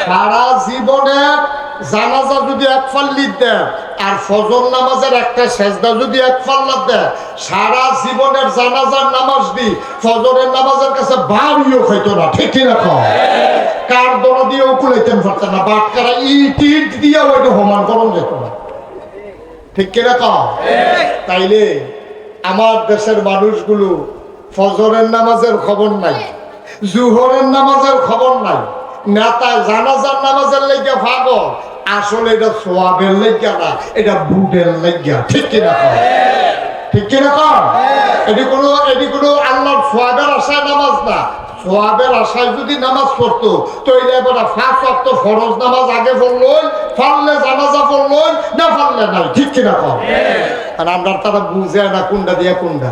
সারা জীবনের জানাজা যদি এক ফাল্লির দেয় আর ফজর নামাজের একটা সেজদা যদি এক ফাল্লার দেয়, সারা জীবনের জানাজার নামাজ দি ফজরের নামাজের কাছে বাড়িও খাইতো না, ঠিক কিনা? কার দরা দিয়েও কুলাইতেন পারতেন না, বাটকারা ইট দিয়ে ওইটা সমান করণ যেত না, ঠিক কিনা? তাইলে আমার দেশের মানুষগুলো ফজরের নামাজের খবর নাই, জুহরের নামাজের খবর নাই, নেতা জানাজার নামাজের লেগে ভাগো, আসলে এটা সোয়াবের লেগে না, এটা বুটের লেগে, ঠিক কিনা? ঠিক কিনা? এটি কোনো আল্লাহর সোয়াবের আশায় নামাজ না, সোয়াবের আশায় যদি নামাজ পড়তো তাহলে এবার 5 ওয়াক্ত ফরজ নামাজ আগে পড়লই, পারলে জানাজা পড়লই, না পারলে নাই। ঠিক কিনা কম? আর আমরা তারা বুঝে না কোনটা দিয়া কোনটা,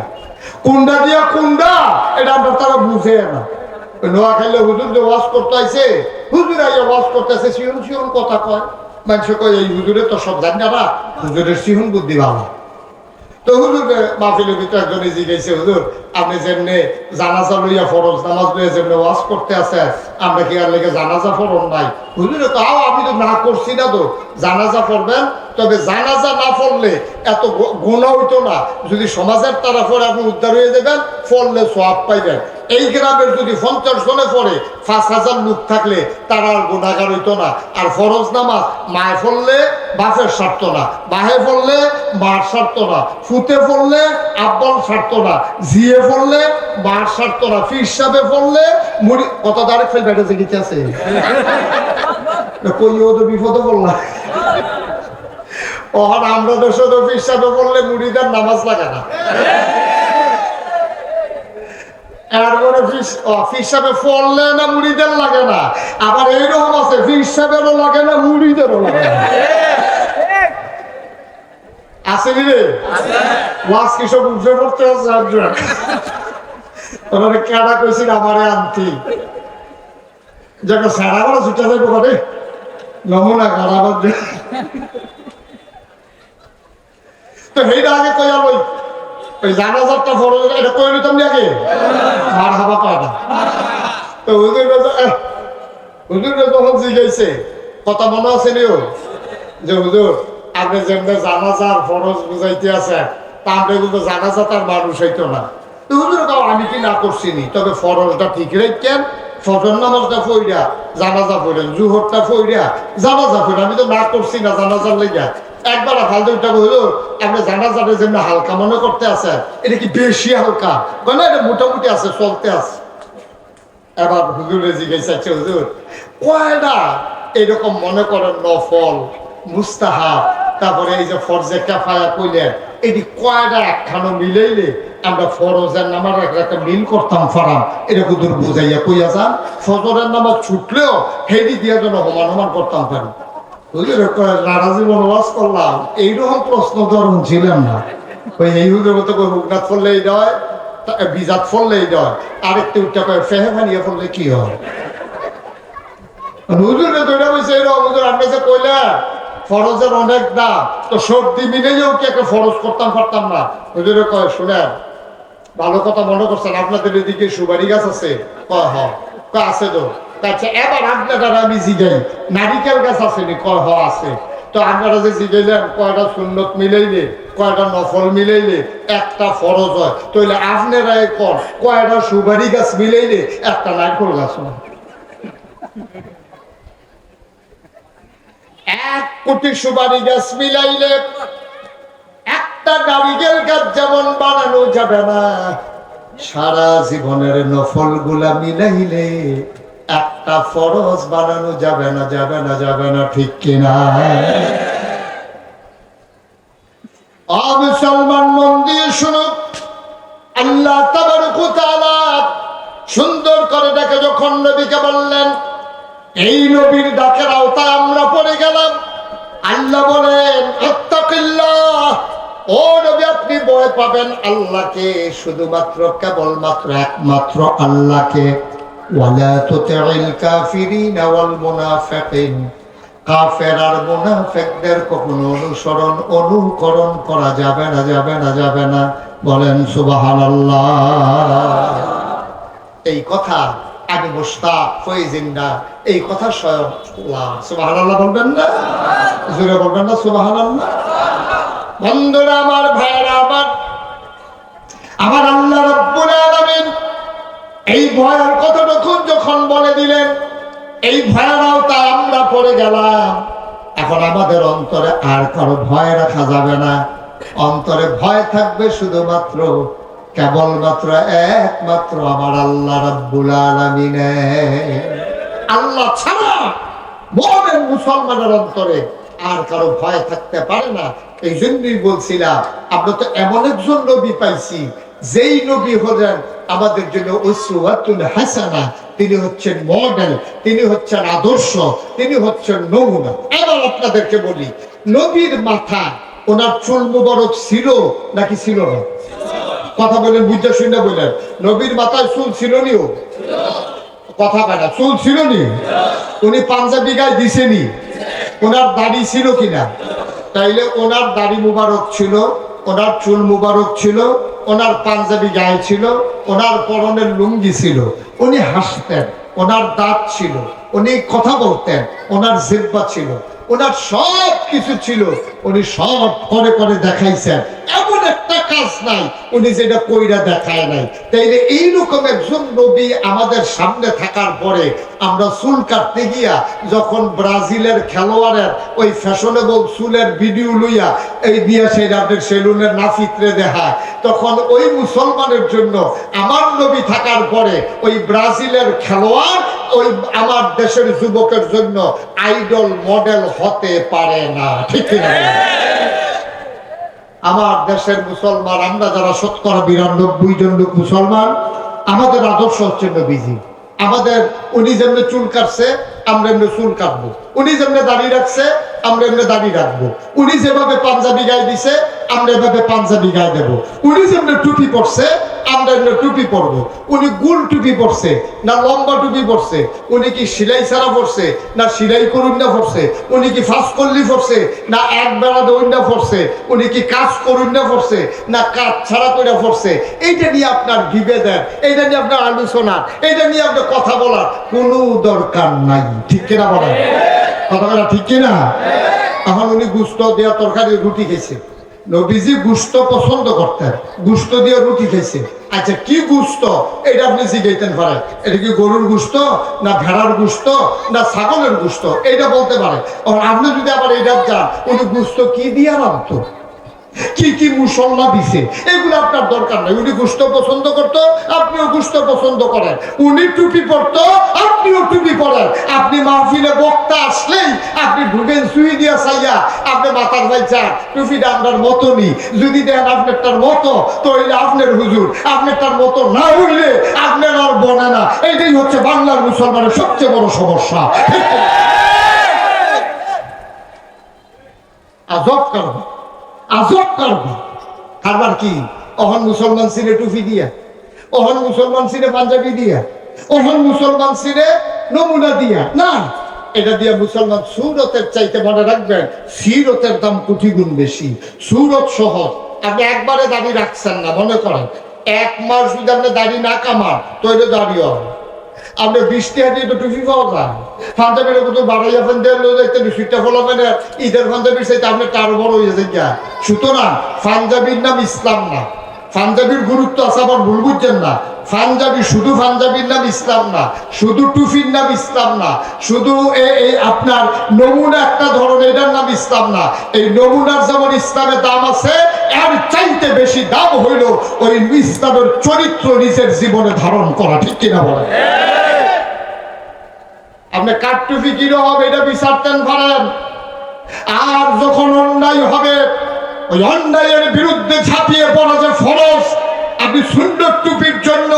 কোনটা দিয়া কোনটা, এটা আমরা তারা বুঝে না। নোয়াখালী হুজুর যে ওয়াজ করতে আইছে, হুজুর আইয়া ওয়াজ করতেছে, সিহন সিহন কথা কয়। মানুষ কয় এই হুজুরে তো সব জানি না, হুজুরের সিহন বুদ্ধি ভালো। তো হুজুর মাহফিলের ভিতরে একজনে জিজ্ঞাসা, হুজুর আপনি যেমনি জানাজা লইয়া ফরজ নামাজ লইয়া যেমনি ওয়াজ করতে আছে, আমরা কি আর লেগে জানাজা ফরজ নাই? হুজুরে তো আমি তো না করছি না, তো জানাজা পড়বেন, তবে জানাজা না পড়লে এত গুনাহ হইতো না। যদি সমাজের তারা পড়ে আপনি উদ্ধার হয়ে যাবেন, পড়লে সওয়াব পাইবেন। এই গ্রামের যদি 50 জনে পড়ে 5000 লোক থাকলে তারা আর গুনাহগার হইতো না। আর ফরজ নামাজ মায়ে পড়লে বাপের সারত না, বাহে পড়লে মার সারত না, ফুতে পড়লে আব্বাল সারত না, জিয়ে পড়লে মার সারত না, ফির সাহেবে পড়লে মুড়ি কত দাঁড়ে ফেল বেড়ে যে গেছে আছে কই ও তো বিপদে পড়লাম। ওখান আমরা তো শুধু ফির সাহেবে পড়লে মুড়িদের নামাজ লাগে না, এরপরে ফির সাহেবে পড়লে না মুড়িদের লাগে না। আবার এইরকম আছে ফির সাহেবেরও লাগে না, মুড়িদেরও লাগে না। আছে রে ওয়াজ কি সব উঠে পড়তে আছে? ওনারে কেডা কইছিল আমারে আনতি যখন সারা বড় ছুটে যাইব করে নমুনা খারাপ। তো সেইটা আগে কইয়া লই, ওই জানাজারটা ফরজ এটা কই নিতাম আগে মার হাবা পায় না। তো হুজুর যখন জিজ্ঞাসা কথা মনে আছে নিও যে হুজুর আপনি যেমন জানাজার ফরজ বুঝাইতে আছে, তা আমরা কিন্তু জানাজা তার মানুষ হইতো না। তো হুজুর কাউ আমি কি না করছিনি, তবে ফরজটা ঠিক রেখেন, ফজর নামাজটা ফইরা জানাজা পড়েন, জুহরটা ফইরা জানাজা পড়েন। আমি তো না করছি না জানাজার লেগা। একবার ফালতু উঠা হুজুর আপনি জানাজাটা যেমন হালকা মনে করতে আছে, এটা কি বেশি হালকা? না, এটা মোটামুটি আছে, চলতে আছে। এবার হুজুরে জিজ্ঞাসা, হুজুর কয়টা এরকম মনে করেন নফল মুস্তাহাব, তারপরে এই যে ফরজে কিফায়া কইলেন, এটি কয়টা একখানো মিলাইলে আমরা ফরজের নামাজ একটা মিল করতাম ফারাম, এটা হুজুর বুঝাইয়া কইয়া যান। ফজরের নামাজ ছুটলেও হেডি দিয়া যেন সমান সমান করতাম পারি। হুজুরে কয় সারা জীবন ওয়াজ করলাম, এইরকম প্রশ্ন ধরুন ছিলেন না। ওই এই হুজুর মতো রুগনাথ ফললে এই হয়, বিজাত ফললে এই হয়, আরেকটা উঠটা কয় ফেহে বানিয়ে ফললে কি হয়? হুজুরে ধরে বলছে এইরকম, হুজুর আপনি যে কইলেন ফরজের অনেক দাম, তো সর্দি মিলেও কি একটা ফরজ করতাম পারতাম না? হুজুরে কয় শুনেন, ভালো কথা মনে করছেন, আপনাদের এদিকে সুপারি গাছ আছে? কয় হ। কয় আছে তো? আচ্ছা এবার আপনারা আমি জিগাই নারিকেল গাছ আসেনি? কয় হ আছে। তো আপনারা যে জিগাইলেন কয়টা সুন্নত মিলাইলে কয়টা নফল মিলাইলে একটা ফরজ হয়, তাহলে আপনারা কর কয়টা সুপারি গাছ মিলাইলে একটা নারকেল গাছ হয়? 1 কোটি সুপারি গাছ মিলাইলে একটা নারিকেল গাছ যেমন বানানো যাবে না, সারা জীবনের নফল গুলা মিলাইলে একটা ফরজ বানানো যাবে না, যাবে না, যাবে না। ঠিক কিনা? মুসলমান মন দিয়ে শুনুন, আল্লাহ তাবারক ওয়া তাআলা সুন্দর করে ডাকে যখন নবীকে বললেন, এই নবীর ডাকের আওতায় আমরা পড়ে গেলাম। আল্লাহ বলেন ইত্তাকিল্লাহ, ও নবী আপনি ভয় পাবেন আল্লাহকে, শুধুমাত্র কেবলমাত্র একমাত্র আল্লাহকে। ওয়ালা তুতিল কাফিরিন ওয়াল মুনাফিকিন, কাফের আর মুনাফিকদের কখনো অনুকরণ করা যাবে না, যাবে না, যাবে না। বলেন সুবহানাল্লাহ। এই কথা আমি মুশতাক ফয়জিন্দা, এই কথা স্বয়ং আল্লাহ। সুবহানাল্লাহ বলবেন না? জোরে বলবেন না সুবহানাল্লাহ? বন্ধুরা আমার, ভাইরা আমার আল্লাহ রাব্বুল আলামিন এই ভয়ের কথাটা যখন বলে দিলেন, এই ভয়ের আওতায় আমরা পড়ে গেলাম। এখন আমাদের অন্তরে আর কারো ভয় রাখা যাবে না, অন্তরে ভয় থাকবে শুধুমাত্র কেবলমাত্র একমাত্র আমার আল্লাহ রাব্বুল আলামিনের। আল্লাহ ছাড়া মুমিন মুসলমানের অন্তরে আর কারো ভয় থাকতে পারে না। এই জন্যই বলছিলাম আমরা তো এমন একজন নবী পাইছি যেই নবী হলেন আমাদের জন্য উসওয়াতুন হাসানা, তিনি হচ্ছেন মডেল, তিনি হচ্ছেন আদর্শ, তিনি হচ্ছেন নমুনা। এবার আপনাদেরকে বলি, নবীর মাথা ওনার চুল মুবারক ছিল নাকি ছিল না? কথা বলেন, বুঝতে শুনে বলেন। নবীর মাথায় চুল ছিল নিও? কথা কাটা, চুল ছিল নি? উনি পাঞ্জাবি গায়ে দিছেনি? ওনার দাড়ি ছিল কিনা? তাইলে ওনার দাড়ি মুবারক ছিল, ওনার চুল মুবারক ছিল, ওনার পাঞ্জাবি গায়ে ছিল, ওনার পরনের লুঙ্গি ছিল, উনি হাসতেন, ওনার দাঁত ছিল, উনি কথা বলতেন, ওনার জিহ্বা ছিল, ওনার সব কিছু ছিল, উনি সব করে করে দেখাইছেন। এমন একটা কাজ নাই উনি যেটা কইরা দেখায় নাই। তাইলে এইরকম একজন নবী আমাদের সামনে থাকার পরে আমরা চুল কাটতে গিয়া যখন ব্রাজিলের খেলোয়াড়ের ওই ফ্যাশনেবল চুলের ভিডিও লইয়া এই দিয়া সেই রাতের সেলুনের নাফিত্রে দেখায়, তখন ওই মুসলমানের জন্য আমার নবী থাকার পরে ওই ব্রাজিলের খেলোয়াড় ওই আমার দেশের যুবকের জন্য আইডল মডেল হতে পারে না। ঠিক না? আমার দেশের মুসলমান আমরা যারা ৯২ জন লোক মুসলমান, আমাদের আদর্শ হচ্ছে নবীজি। আমাদের উনি যেমনি চুল কাটছে আমরা এমনি চুল কাটবো, উনি যেমনি দাড়ি রাখছে আমরা এমনি দাড়ি রাখবো, উনি যেভাবে পাঞ্জাবি গায়ে দিছে আমরা এভাবে পাঞ্জাবি গায়ে দেবো, উনি যেমনি টুপি পরছে আমরা এমনি টুপি পরবো। উনি গুল টুপি পরছে না লম্বা টুপি পরছে, উনি কি সিলাই ছাড়া পরছে না সিলাই করুন না পরছে, উনি কি ফাঁস করলি পরছে না এক বেড়া দৌড় না পরছে, উনি কি কাজ করুন না পরছে না কাজ ছাড়া করে পরছে, এইটা নিয়ে আপনার বিভেদের, এইটা নিয়ে আপনার আলোচনা, এইটা নিয়ে আপনার কথা বলার কোনো দরকার নাই। ঠিক কিনা বলেন? কথা বলা ঠিক কিনা? এখন উনি গুস্ত দেওয়া তরকারি রুটি খেয়েছে, নবীজি গুস্ত পছন্দ করতেন, গুস্ত দিয়ে রুটি খেয়েছে। আচ্ছা কি গুস্ত এটা আপনি জিজ্ঞাইতেন পারেন, এটা কি গরুর গুস্ত না ভেড়ার গুস্ত না ছাগলের গুস্ত, এইটা বলতে পারে। আপনি যদি আবার এটা যান উনি গুস্ত কি দিয়ে রাখতো, কি কি মুসল্লা দিছে, এগুলো আপনার দরকার নাই। উনি গুস্ত পছন্দ করতো, আপনিও গুস্ত পছন্দ করেন। উনি টুপি পরতো, আপনিও টুপি পরেন। আপনি মাহফিলে বক্তা আসলেই আপনি ঢুকেন সুই দিয়া চাইয়া, আপনি মাথার ভাই চান টুপিটা আপনার মতো নি, যদি দেন আপনারটার মতো তো হইলে আপনার হুজুর, আপনারটার মতো না হইলে আপনার আর বনে না। এইটাই হচ্ছে বাংলার মুসলমানের সবচেয়ে বড় সমস্যা। আজব কারণ, আজব কারবার কি? অহন মুসলমান সিনে টুপি দিয়া, অহন মুসলমান সিনে পাঞ্জাবি দিয়া, অহন মুসলমান সিনে নমুনা দিয়া না, এটা দিয়া মুসলমান সুরতের চাইতে মনে রাখবেন সিরতের দাম কোটি গুণ বেশি। সুরত সহজ, আপনি একবারে দাড়ি রাখছেন না, মনে করেন 1 মাস যদি আপনি দাড়ি না কামান তো এটা দাড়ি হবে। আপনি 20 টাকা দিয়ে তো টুপি পাওয়া যায়, পাঞ্জাবির কত বাড়াইয়া ফেন দিয়ে সুইটটা ফলাবেন, ঈদের পাঞ্জাবির চাইতে আপনি কারো বড় হয়ে যায়। সুতরাং পাঞ্জাবির নাম ইসলাম না, পাঞ্জাবির গুরুত্ব আছে, আবার ভুল বুঝছেন না। পাঞ্জাবি শুধু পাঞ্জাবির নাম ইসলাম না, শুধু টুপির নাম ইসলাম না, শুধু এই আপনার নমুনা একটা ধরনের এটার নাম ইসলাম না। এই নমুনার যেমন ইসলামের দাম আছে, এর চাইতে বেশি দাম হইল ওই ইসলামের চরিত্র নিজের জীবনে ধারণ করা। ঠিক কিনা বলেন? আপনি কাঠটুপি কিরকম এটা বিচারতেন পারেন, আর যখন অন্যায় হবে ওই অন্যায়ের বিরুদ্ধে ঝাঁপিয়ে পড়া যে ফরজ, আপনি সুন্দর টুপির জন্য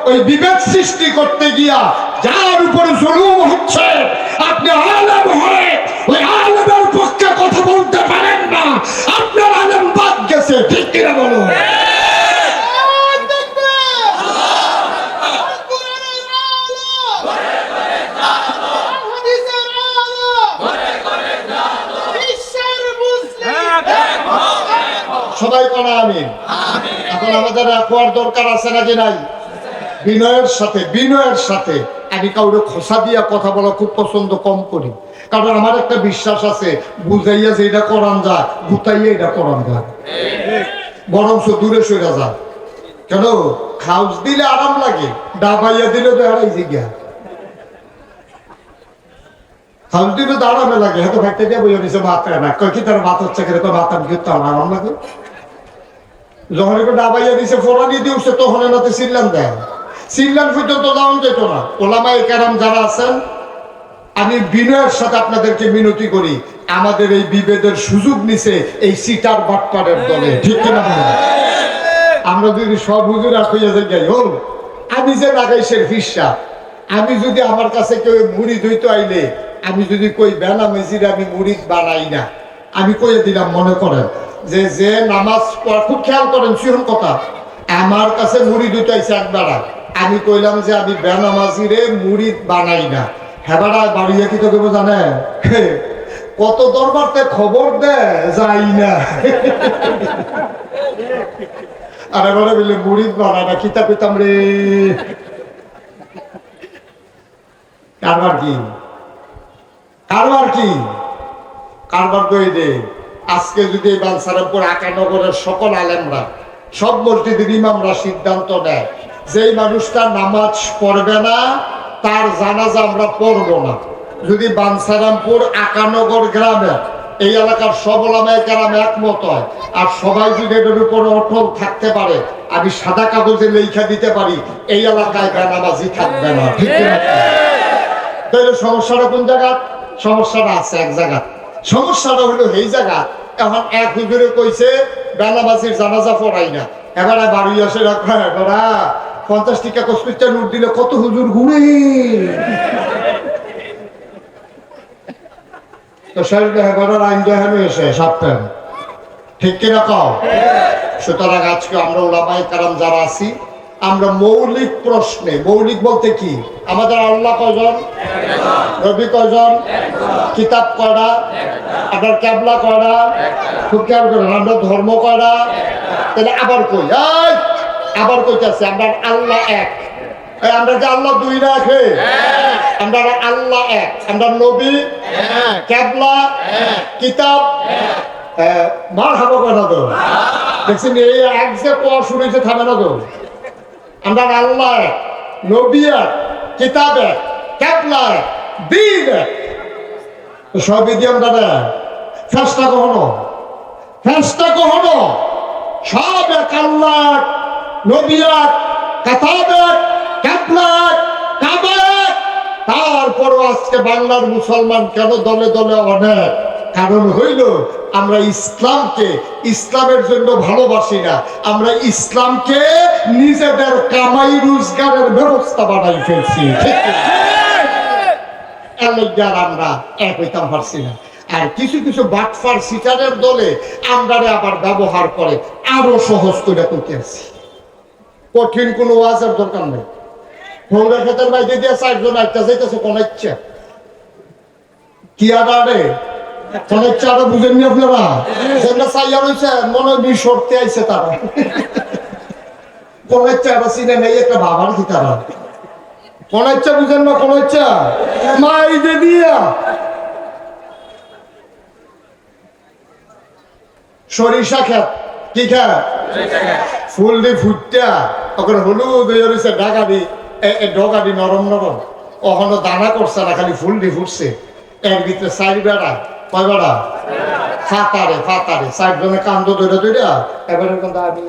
ওই বিভেদ সৃষ্টি করতে গিয়া যার উপরে জুলুম হচ্ছে, আপনি আলেম হয়ে ওই আলেমের পক্ষে কথা বলতে পারেন না, আপনার আলেম বাদ গেছে। ঠিক কিনা বলুন? সবাই করা আমিন। এখন আমাদের রাখবার দরকার আছে নাকি নাই? বিনয়ের সাথে, বিনয়ের সাথে আমি কাউরে খোসা দিয়া কথা বলা খুব পছন্দ কম করি, কারণ আমার একটা বিশ্বাস আছে বুঝাইয়া যে এটা করান যায়, গুতাইয়া এটা করান যায়, বরঞ্চ দূরে সরে যায়। কেন? খাউস দিলে আরাম লাগে, ডাবাইয়া দিলে তো হারাই জিজ্ঞা, খাউস দিলে তো আরামে লাগে। হয়তো ভাইটা দিয়ে বইয়া দিছে ভাত না, কয় কি তার ভাত হচ্ছে কেন, ভাত আমি কিন্তু আরাম লাগে। যখন একটু ডাবাইয়া দিছে ফোরানি দিয়ে উঠছে তখন এনাতে চিল্লান দেয়, চিল্লান পর্যন্ত যাওয়া যেত না। ওলামায়ে কেরাম যারা আছেন, আমি বিনয়ের সাথে আপনাদেরকে মিনতি করি, আমাদের এই বিভেদের সুযোগ নিছে এই সিটার বাটপাড়ের দলে। ঠিক কিনা বলেন? আমরা যদি সব হুজুর হইয়া যাই হল আমি যে লাগাইছেন ফিসা আমি যদি আমার কাছে কেউ মুড়ি ধুইতে আইলে আমি যদি কই বেলা মেজির আমি মুড়ি বানাই না আমি কইয়ে দিলাম মনে করেন যে নামাজ পড়া খুব খেয়াল করেন শিরন কথা আমার কাছে মুড়ি ধুইতে আইছে একবার আমি কইলাম যে আমি বেনামাজিরে মুড়ি বানাই না হেবারা বাড়িয়ে কি তো দেবো জানে কত দরবারতে খবর দেয় যাই না আর এবারে বললে মুড়ি বানায় না কিতা পেতাম রে কারবার কি কারবার কি কারবার কই দে আজকে যদি বাঞ্ছারামপুর আকানগরের সকল আলেমরা সব মসজিদের ইমামরা সিদ্ধান্ত নেয় যেই মানুষটা নামাজ পড়বে না তার জানাজা আমরা পড়ব না যদি বাঞ্ছারামপুর আকানগর গ্রামে এই এলাকার সব ওলামায়ে কেরাম একমত হয় আর সবাই যদি এটার উপরে অটল থাকতে পারে আমি সাদা কাগজে লেখা দিতে পারি এই এলাকায় বেনামাজি থাকবে না ঠিক না তাহলে সমস্যাটা কোন জায়গা সমস্যাটা আছে এক জায়গা সমস্যাটা হলো এই জায়গা এখন এক হুজুরে কইছে বেনামাজির জানাজা পড়াই না এবারে বাড়ি আসে রাখা এবারা 50 টাকা কসপিটা নোট দিলে কত হুজুর ঘুরে তো শরীরে হেবারার আইন দেখানো এসে সাবধান ঠিক কিনা কও সুতরাং আজকে আমরা ওলামায়ে কেরাম যারা আছি আমরা মৌলিক প্রশ্নে মৌলিক বলতে কি আমাদের আল্লাহ কয়জন নবী কয়জন কিতাব কয়টা আপনার ক্যাবলা কয়টা খুব খেয়াল করেন আমরা ধর্ম কয়টা তাহলে আবার কই আবার কইতেছে আমরা আল্লাহ এক আমরা যে আল্লাহ দুই না আছে আমরা আল্লাহ এক আমরা নবী ক্যাবলা কিতাব মার খাবো কয়টা তো দেখছেন এই এক যে কোয়া শুরু হয়েছে থামে না তো আমরা আল্লাহ নবী কিতাব ক্যাবলা দিন সবই দিয়ে আমরা ফেরেশতা কখনো সব এক আল্লাহ নবী কিতাব ক্যাবলা কাবা তারপরও আজকে বাংলার মুসলমান কেন দলে দলে অনেক কারণ হইল আমরা ইসলামকে ইসলামের জন্য ভালোবাসি না আমরা ইসলামকে নিজেদের কামাই রোজগারের ব্যবস্থা বানাই ফেলছি আমরা এক হইতাম পারছি না আর কিছু কিছু বাটফার সিটারের দলে আমরা আবার ব্যবহার করে আরো সহজ করে করতে আসছি কঠিন কোনো ওয়াজের দরকার নেই ভৌরা ক্ষেতের বাইরে দিয়ে 4 জন একটা যাইতেছে কোন ইচ্ছা কি আদারে কোন ইচ্ছা আরো বুঝেননি আপনারা যেটা চাইয়া রয়েছে মনে হয় বিশর্তে আইছে তারা কোন ইচ্ছা আরো চিনে নেই একটা বাবার কি তারা কোন ইচ্ছা বুঝেন না কোন ইচ্ছা মাই যে দিয়া সরিষা খেত কি খেত ফুল দি ফুটটা ওখানে হলুদ হয়ে রয়েছে ডগাদি নরম নরম ওখানে দানা করছে না খালি ফুল দি ফুটছে এর ভিতরে 4 বেড়া কয় বেড়া ফাতারে 4 জনে কান্দ ধরে এবারের কান্দ আমি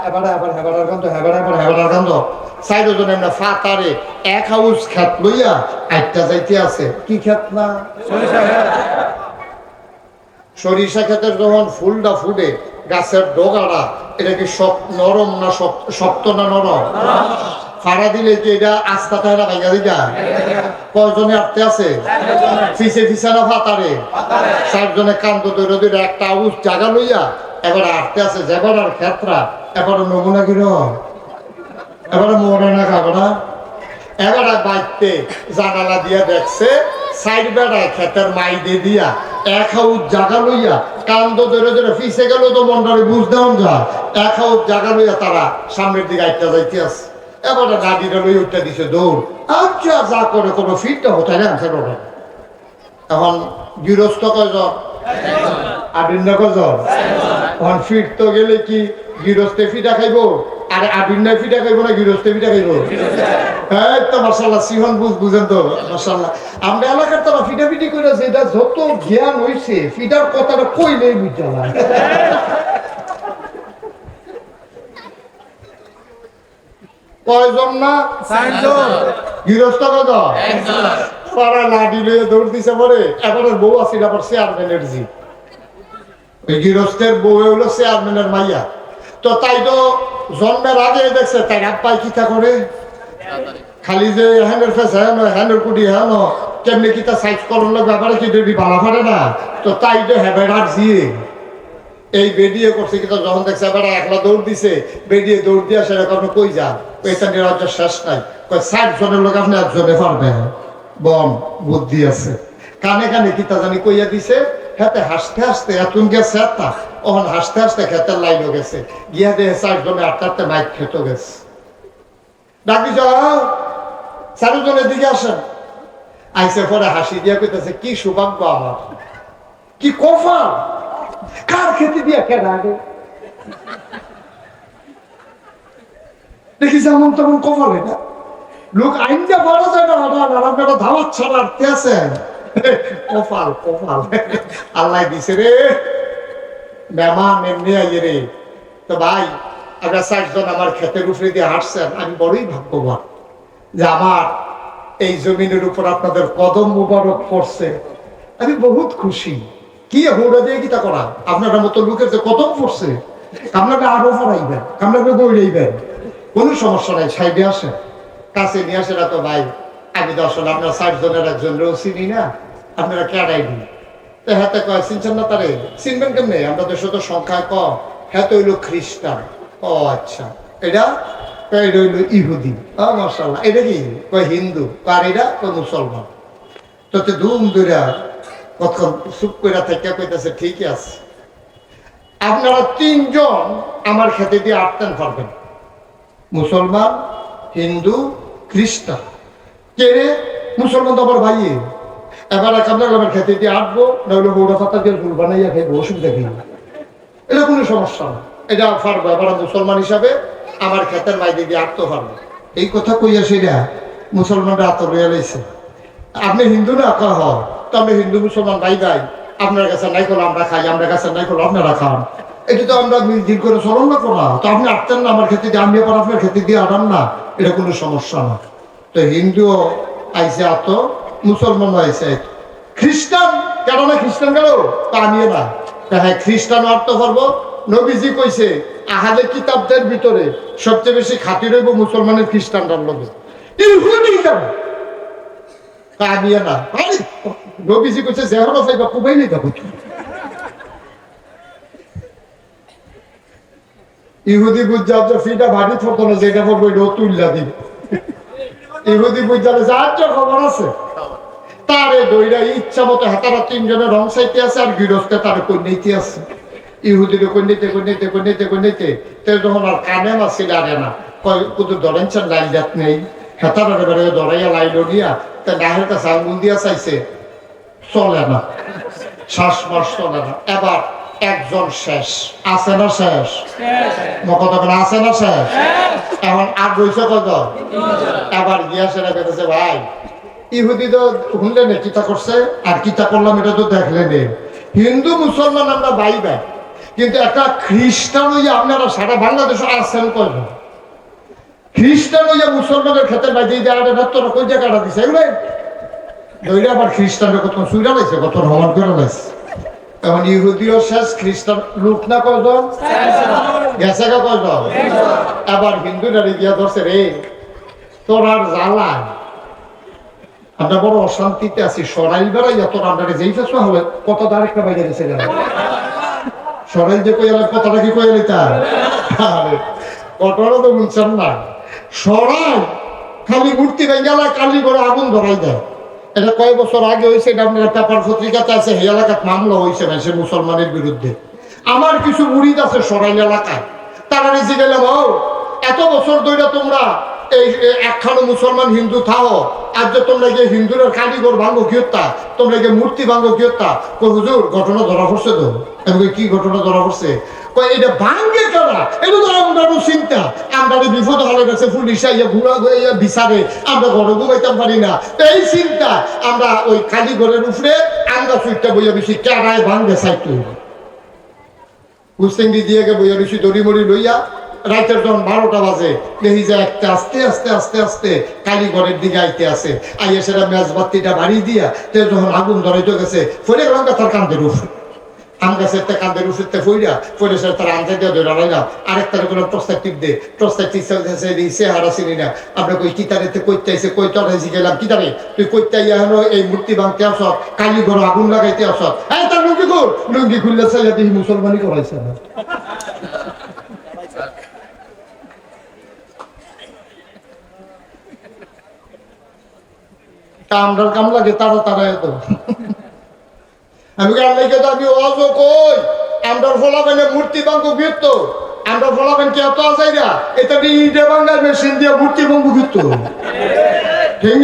এবারে আবার হেবারের কান্দ হেবারের কান্দ 4 জনে আমরা ফাতারে এক হাউস খেত লইয়া একটা যাইতে আছে কি খেত না সরিষা ক্ষেতের যখন ফুলটা ফুটে গাছের ডগাটা এটা কি নরম না শক্ত না নরম ফাড়া দিলে কি এটা আস্তা তাহলে ভাইয়া দিটা কয়জনে আটতে আছে ফিসে না ফাতারে 4 জনে কান্দ ধরে একটা আউস জায়গা লইয়া এবার আটতে আছে যেবার আর ক্ষেত্রা এবার নমুনা কিরম এবারে মনে না খাবে না এবার বাইতে জানালা দিয়া দেখছে 4 বেড়ায় ক্ষেতের মাইদে দিয়া এক হাউস জায়গা লইয়া কান্দ ধরে ফিসে গেল তো মন্ডারে বুঝ দেওয়া যায় এক হাউস জায়গা লইয়া তারা সামনের দিকে আইটা যাইতে আছে এবারে গাড়িটা লই উঠতে দিছে দৌড় আচ্ছা যা করে কোনো ফিটটা হতে না এখন গৃহস্থ কয়জন আদিন্য কয়জন এখন ফিট তো গেলে কি গৃহস্থে ফিটা খাইব আর আদিন্য ফিটা খাইব না গৃহস্থে ফিটা খাইব এই তো মাশাআল্লাহ সিহন বুঝেন তো মাশাআল্লাহ আমরা এলাকার তারা ফিটাফিটি করেছে এটা যত জ্ঞান হইছে ফিটার কথাটা কইলেই বুঝা না কয়জন না 4 জন গৃহস্থ কয়জন একজন পাড়া লাডি লয়ে দৌড় দিছে পরে এবারে বউ আছে আবার চেয়ারম্যানের জি ওই গৃহস্থের বউ হলো চেয়ারম্যানের মাইয়া তো তাই তো জন্মের আগে দেখছে তাই আব্বাই কিতা করে খালি যে হ্যান্ডের ফেস হ্যান্ডের কুটি হ্যাঁ কেমনি কিতা সাইজ করন লাগবে আবার কি ডেবি বালা পারে না তো তাই তো হ্যাঁ আর জিয়ে এই বেরিয়ে করছে কিন্তু যখন দেখছে এবার একলা দৌড় দিছে বেরিয়ে দৌড় দিয়ে সেরকম আপনি কই যান এটা নিরাজ্য শেষ নাই 60 জনের লোক আপনি একজনে পারবে বন বুদ্ধি আছে কানে কানে কিতা জানি কইয়া দিছে হাতে হাসতে হাসতে এতন গেছে তা ওখান হাসতে হাসতে খেতের লাইনও গেছে গিয়া দিয়ে 60 জনে আটটাতে মাইক খেতে গেছে ডাকি যাও 4 জনের দিকে আসেন আইসে পরে হাসি দিয়া কইতেছে কি সৌভাগ্য আমার কি কফাল কার খেতে দিয়া কেন আগে দেখি যেমন তেমন কফাল এটা লোক আইনটা বড় যায় না আপনারা ধাওয়াত ছাড়াতে আছেন কফাল কফাল আল্লাহ দিছে রে মেহমান এমনি আইয়ে রে তো ভাই আমরা 60 জন আমার ক্ষেতের উপরে দিয়ে হাঁটছেন আমি বড়ই ভাগ্যবান যে আমার এই জমিনের উপর আপনাদের কদম মুবারক পড়ছে আমি বহুত খুশি কি হুড়া দিয়ে কিতা করা আপনার মতো লোকের যে কদম পড়ছে আপনাকে আরো ফরাইবেন আপনাকে দৌড়াইবেন কোনো সমস্যা নাই সাইডে আসেন কাছে নিয়ে আসে না তো ভাই আমি তো আসলে আপনার 60 জনের একজন রও চিনি না আপনারা কেডাই দিন তো হাতে কয় চিনছেন না তারে চিনবেন কেমনে আমরা তো শুধু সংখ্যায় কম হ্যাঁ তো হইলো খ্রিস্টান ও আচ্ছা এটা এটা হইলো ইহুদি ও মাশাআল্লাহ এটা কি কয় হিন্দু আর এটা কয় মুসলমান তো ধুম ধরে কতক্ষণ চুপ করে থেকে কইতেছে ঠিকই আছে আপনারা 3 জন আমার খেতে দিয়ে আটতেন পারবেন মুসলমান হিন্দু খ্রিস্টান কে রে মুসলমান তো আবার ভাইয়ে এবার আপনার আমার খেতে দিয়ে আটবো নাহলে বৌড়া পাতা দিয়ে ঝুল বানাইয়া খাইবো অসুবিধা কি এটা কোনো সমস্যা না এটা পারবো এবার মুসলমান হিসাবে আমার খেতের বাইরে দিয়ে আটতে পারবো এই কথা কইয়া সেটা মুসলমানরা আত লইয়া লাইছে আপনি হিন্দু না কহ তো আমরা হিন্দু মুসলমান ভাই ভাই আপনার কাছে নাই করলো আমরা খাই আমরা কাছে নাই করলো আপনারা খান এটা তো আমরা মিল করে চলন না করা তো আপনি আটতেন না আমার খেতে দিয়ে আমি আবার আপনার খেতে দিয়ে আটান না এটা কোনো সমস্যা না তো হিন্দু আইসে আত মুসলমান আইসে খ্রিস্টান কেন না খ্রিস্টান গেল তা আমিও না হ্যাঁ খ্রিস্টান অর্থ করবো নবীজি কইছে আহালে কিতাবদের ভিতরে সবচেয়ে বেশি খাতির হইব মুসলমানের খ্রিস্টানরার লোকে ইহুদি কেন তা আমিও না নবীজি কইছে যেহন চাইবা কুবাই নেই যাবো ইহুদি বুঝা ফিটা ভাটি থতো না যেটা করবো এটাও তুললা দিন ইহুদি বুঝালে যার খবর আছে তারে দইরা ইচ্ছা মতো হাতারা 3 জনের রং চাইতে আছে আর গৃহস্থে তারে কন্যাইতে আছে ইহুদির কন্যাইতে যখন আর কানে মাছিল আরে না কুদুর ধরেন লাইল জাত নেই হেতার এবারে ধরাইয়া লাইল দিয়া তা ডাহের কাছে আঙ্গুল দিয়া চাইছে চলে না শ্বাস মাস চলে না এবার একজন শেষ আছে না শেষ কথা বলে আছে না শেষ এখন আর রয়েছে কত এবার গিয়া সেটা পেতেছে ভাই ইহুদি তো শুনলেন কিতা করছে আর কিতা করলাম এটা তো দেখলেন হিন্দু মুসলমান আমরা ভাই ভাই কিন্তু একটা খ্রিস্টান হইয়া আপনারা সারা বাংলাদেশে আসছেন কয়জন খ্রিস্টান হইয়া মুসলমানের ক্ষেত্রে বাইরে দেওয়াটা তোরা কই জায়গাটা দিছে এগুলো ধরে আবার খ্রিস্টানরা কত সুইরা লাইছে কত রহমান করে লাইছে এখন ইহুদিও শেষ খ্রিস্টান লোক না কয়জন গেছে গা কয়জন আবার হিন্দুরা গিয়া ধরছে রে তোর আর জ্বালা আমরা বড় অশান্তিতে আছি সরাইল বেড়াইয়া তোর আমরা যেই ফেসা হবে কত আরেকটা বাইরে গেছে সরাইল যে কইয়া কথাটা কি কইয়া নিতা কতটা তো বুঝছেন না সরাই খালি মূর্তি ভেঙ্গালা কালি করে আগুন ধরাই দেয় এটা কয়েক বছর আগে হয়েছে এটা আপনার পেপার পত্রিকাতে আছে এই এলাকার মামলা হয়েছে না সে মুসলমানের বিরুদ্ধে আমার কিছু মুরিদ আছে সরাইল এলাকায় তারা নিজে গেলাম এত বছর ধরে তোমরা এই একখানো মুসলমান হিন্দু থাও আর যে তোমরা গিয়ে হিন্দুরের কারিগর ভাঙ্গো কিয়তা তোমরা গিয়ে মূর্তি ভাঙ্গো কিয়তা কই হুজুর ঘটনা ধরা পড়ছে তো আমি কি ঘটনা ধরা পড়ছে কই এটা ভাঙ্গে কেন এটা তো আমারও চিন্তা আমরা বিপদ হলে গেছে পুলিশ আইয়া ঘুরা ঘুরাইয়া বিচারে আমরা ঘরে ঘুমাইতাম পারি না এই চিন্তা আমরা ওই কারিগরের উপরে আমরা সুইটটা বইয়া বেশি কেড়ায় ভাঙ্গে চাইতে হুসেঙ্গি দিয়ে গে বইয়া বেশি দড়ি মড়ি লইয়া রাতের যখন 12টা বাজে দেখি যে একটা আস্তে আস্তে আস্তে আস্তে কালীঘরের দিকে আইতে আছে আইয়া সেটা মেজবাতিটা বাড়ি দিয়া তে যখন আগুন ধরাইতে গেছে ফলে গেলাম তার কান্দের উপরে আম গাছের কাঁদের উঠতে ফইরা ফইরে সে তারা আনতে দিয়ে ধরে না আরেকটার কোনো প্রস্তাব টিপ দে প্রস্তাব টিপ সে হারা চিনি না আমরা কই কিতারেতে কইতে আইসে কই তরাইছি গেলাম কিতারে তুই কইতে আইয়া হলো এই মূর্তি ভাঙতে আসত কালী ঘর আগুন লাগাইতে আসত হ্যাঁ তার লুঙ্গি খুললে চাইয়া দেখি মুসলমানই করাইছে না কামড়ার কাম লাগে তারা তারা এত আমি গানলাইকে তো আমি অজ কই আমরার ফলাবেন মূর্তি ভাঙ্গ বৃত্ত আমরা ফলাবেন কি এত আজাইরা এটা ইটে ভাঙ্গার মেশিন দিয়ে মূর্তি ভাঙ্গ বৃত্ত ঠিক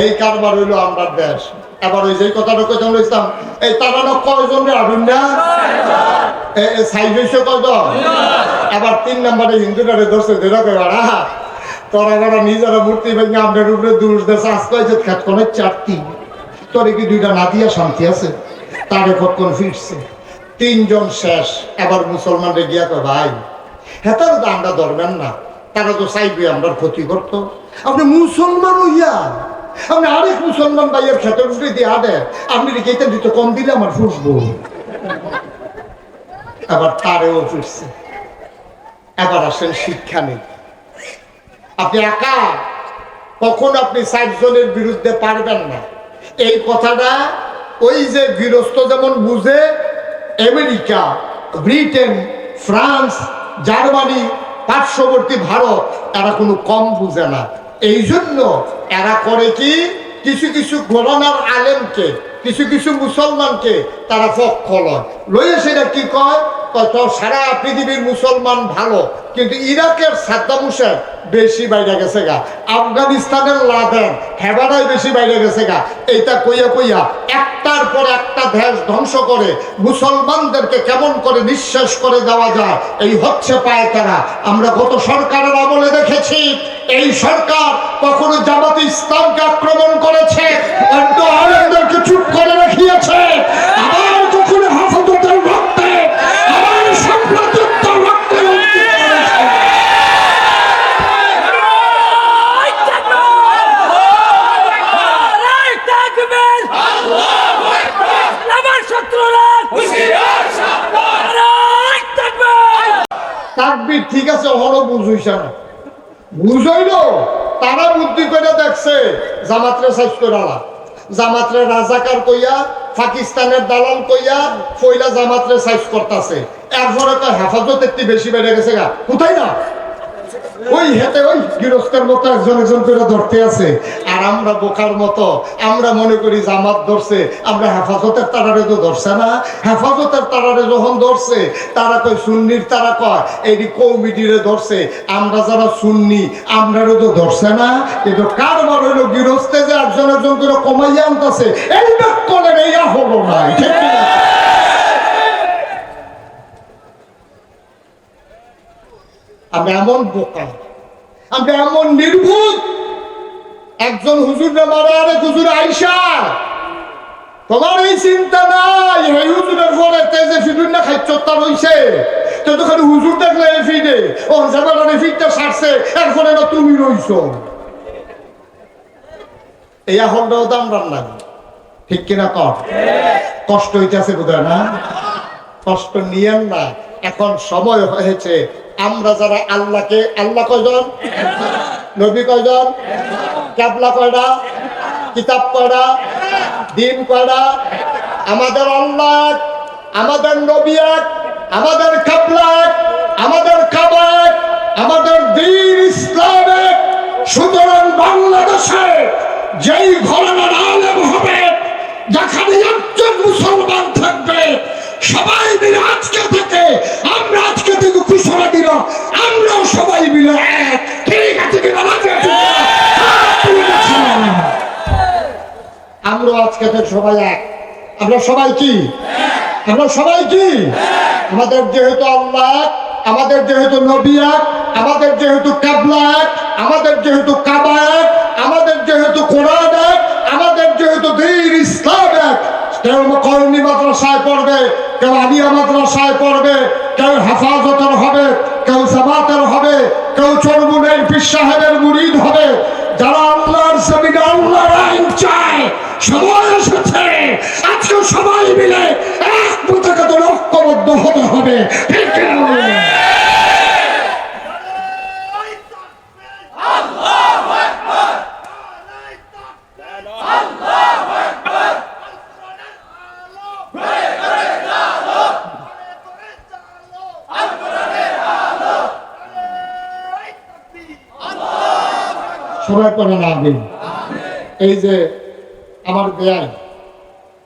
এই কারবার হইলো আমরা দেশ এবার ওই যে কথাটা কইতাম ইসলাম এই তারা না কয়জন রে আবিন না সাইজ হইছে কয়জন আবার 3 নম্বরে হিন্দুটারে ধরছে ধরে কইবাড়া তোরা বড় নিজেরা মূর্তি ভেঙে আপনার উপরে দোষ দেশে আসতে হয়েছে খেত কোন চারটি তোরে কি দুইটা না দিয়া শান্তি আছে তারে কখন ফিরছে 3 জন শেষ এবার মুসলমানরে গিয়া কয় ভাই হ্যাঁ তারা তো আমরা ধরবেন না তারা তো চাইবে আমরা ক্ষতি করতো আপনি মুসলমান হইয়া আপনি আরেক মুসলমান ভাইয়ের ক্ষেতের উপরে দিয়ে আদেন আপনি রেখে দিতে কম দিলে আমার ফুসবো আবার তারেও ফিরছে এবার আসেন শিক্ষা নেই আপনি একা কখন আপনি 60 জনের বিরুদ্ধে পারবেন না এই কথাটা ওই যে গৃহস্থ যেমন বুঝে আমেরিকা ব্রিটেন ফ্রান্স জার্মানি পার্শ্ববর্তী ভারত এরা কোনো কম বুঝে না এই জন্য এরা করে কি কিছু কিছু ঘরানার আলেমকে কিছু কিছু মুসলমানকে তারা পক্ষ লয়ে সেটা কি কয় সারা পৃথিবীর মুসলমান ভালো কিন্তু ইরাকের সাদ্দাম হুসেন বেশি বাইরে গেছে গা আফগানিস্তানের লাদেন হেবারাই বেশি বাইরে গেছে গা এইটা কইয়া কইয়া একটার পর একটা দেশ ধ্বংস করে মুসলমানদেরকে কেমন করে নিঃশেষ করে দেওয়া যায় এই হচ্ছে পায়তারা আমরা গত সরকারের আমলে দেখেছি এই সরকার কখনো জামাতে ইসলামকে আক্রমণ করেছে অন্য আলেমদেরকে চুপ করে রাখিয়েছে আবার কখনো হেফাজতের রক্তে আবার সাম্রাজ্যত্বের রক্তে তাকবীর ঠিক আছে হলো বুঝইছে না বুঝইল তারা বুদ্ধি করে দেখছে জামাতরে সাইজ করে জামাতরে রাজাকার কইয়া পাকিস্তানের দালাল কইয়া ফইলা জামাতরে সাইজ করতেছে এরপরে তো হেফাজত একটু বেশি বেড়ে গেছে গা কোথায় না ওই হেতে ওই গৃহস্থের মতো একজন একজন করে ধরতে আছে আর আমরা বোকার মতো আমরা মনে করি জামাত ধরছে আমরা হেফাজতের তারারে তো ধরছে না হেফাজতের তারারে যখন ধরছে তারা কয় সুন্নির তারা কয় এই কমিটিরে ধরছে আমরা যারা সুন্নি আমরারও তো ধরছে না কিন্তু কারবার হইলো গৃহস্থে যে একজন একজন করে কমাইয়া আনতেছে এই ব্যাকলের এই হলো না ঠিক না আমরা এমন বোকা আমরা এমন নির্ভুত একজন হুজুরে মারা আরেক হুজুর আইসা তোমার এই চিন্তা নাই এই হুজুরের পরে তেজে ফিরুন না খাইচত্তা রইছে তো খালি হুজুর দেখলে এই ফিরে ও জামানার ফিরটা সারছে এরপরে না তুমি রইছ এই আহলটাও দাম রান্না ঠিক কিনা কর কষ্ট হইতেছে বোধহয় না কষ্ট নিয়েন না এখন সময় হয়েছে আমরা যারা আল্লাহকে আল্লাহ কয়জন নবী কয়জন কিবলা কয়টা কিতাব কয়টা দিন কয়টা আমাদের আল্লাহ আমাদের নবী এক আমাদের কিবলা এক আমাদের কাবা এক আমাদের দ্বীন ইসলাম এক সুতরাং বাংলাদেশে যেই ঘরানার আলেম হবে যেখানে একজন মুসলমান থাকবে সবাই মিলে আজকে থেকে আমরা আজকে থেকে ঘোষণা দিল আমরাও সবাই মিলে এক ঠিক আছে কিনা আমরা আজকে থেকে সবাই এক আমরা সবাই কি আমরা সবাই কি আমাদের যেহেতু আল্লাহ আমাদের যেহেতু নবী এক আমাদের যেহেতু কিবলা এক আমাদের যেহেতু কাবা এক আমাদের যেহেতু কোরআন এক আমাদের যেহেতু দ্বীন ইসলাম এক কেউ কওমি মাদ্রাসায় পড়বে কেউ আলিয়া মাদ্রাসায় পড়বে কেউ হেফাজতের হবে কেউ জামাতের হবে কেউ চরমুনের পীর সাহেবের মুরিদ হবে যারা আল্লাহর জমিনে আল্লাহর আইন চায় সময় এসেছে আজকে সবাই মিলে এক সবাই করেন আমিন। এই যে আমার বেয়াই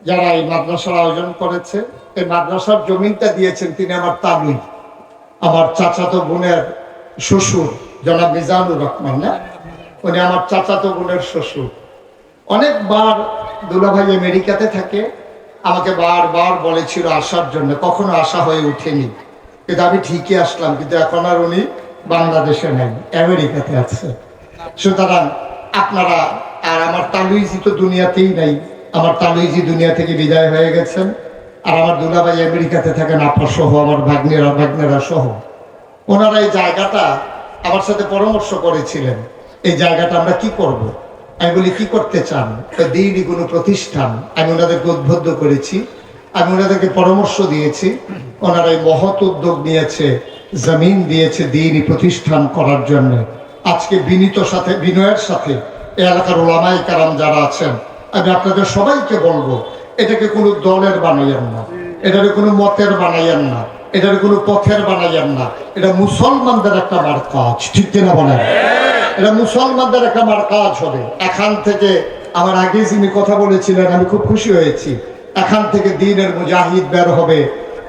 যারা এই মাদ্রাসার আয়োজন করেছে, এই মাদ্রাসার জমিনটা দিয়েছেন তিনি আমার তালুই, আমার চাচাতো বোনের শ্বশুর জনাব মিজানুর রহমান, না উনি আমার চাচাতো বোনের শ্বশুর। অনেকবার দুলাভাই আমেরিকাতে থাকে, আমাকে বারবার বলেছিল আসার জন্য, কখনো আসা হয়ে ওঠেনি, কিন্তু আমি ঠিকই আসলাম। কিন্তু এখন আর উনি বাংলাদেশে নেই, আমেরিকাতে আছে। সুতরাং আপনারা, আর আমার তালুইজি তো দুনিয়াতেই নাই, আমার তালুইজি দুনিয়া থেকে বিদায় হয়ে গেছেন। আর আমার দুলাভাই আমেরিকাতে থাকেন, আপা সহ, আমার ভাগ্নেরা সহ। ওনারা এই জায়গাটা আমার সাথে পরামর্শ করেছিলেন, এই জায়গাটা আমরা কি করব। আমি বলি কি করতে চান? দিনই কোনো প্রতিষ্ঠান। আমি ওনাদেরকে উদ্বুদ্ধ করেছি, আমি ওনাদেরকে পরামর্শ দিয়েছি, ওনারা এই মহৎ উদ্যোগ নিয়েছে, জমিন দিয়েছে দিনই প্রতিষ্ঠান করার জন্য। আজকে বিনয়ের সাথে এই এলাকার ওলামায়ে কেরাম যারা আছেন, আমি আপনাদের সবাইকে বলবো, এটাকে কোনো দলের বানাইয়েন না, এটাকে কোনো মতের বানাইয়েন না, এটার কোনো পথের বানাইয়েন না। এটা মুসলমানদের একটা মার কাজ, ঠিক কিনা বলেন? এটা মুসলমানদের একটা মার কাজ হবে। এখান থেকে আমার আগে যিনি কথা বলেছিলেন, আমি খুব খুশি হয়েছি, এখান থেকে দিনের মুজাহিদ বের হবে।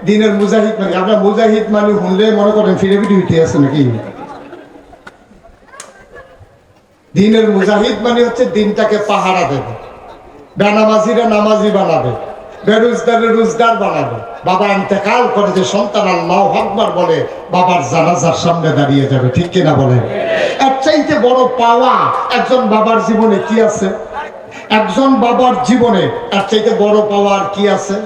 দিনের মুজাহিদ মানে, আমরা মুজাহিদ মানে শুনলে মনে করেন ফিরেবিটি উঠে আছে নাকি? দিনের মুজাহিদ মানে হচ্ছে দিনটাকে পাহারা দেবে, বেনামাজিরা নামাজি বানাবে, বেরোজগারের রোজগার বানাবে। বাবা ইন্তেকাল করে যে সন্তান আল্লাহু আকবার বলে, বাবার জানাজার সামনে দাঁড়িয়ে যাবে, ঠিক কিনা বলেন? এর চাইতে বড় পাওয়া একজন বাবার জীবনে কি আছে? একজন বাবার জীবনে এর চাইতে বড় পাওয়া আর কি আছে?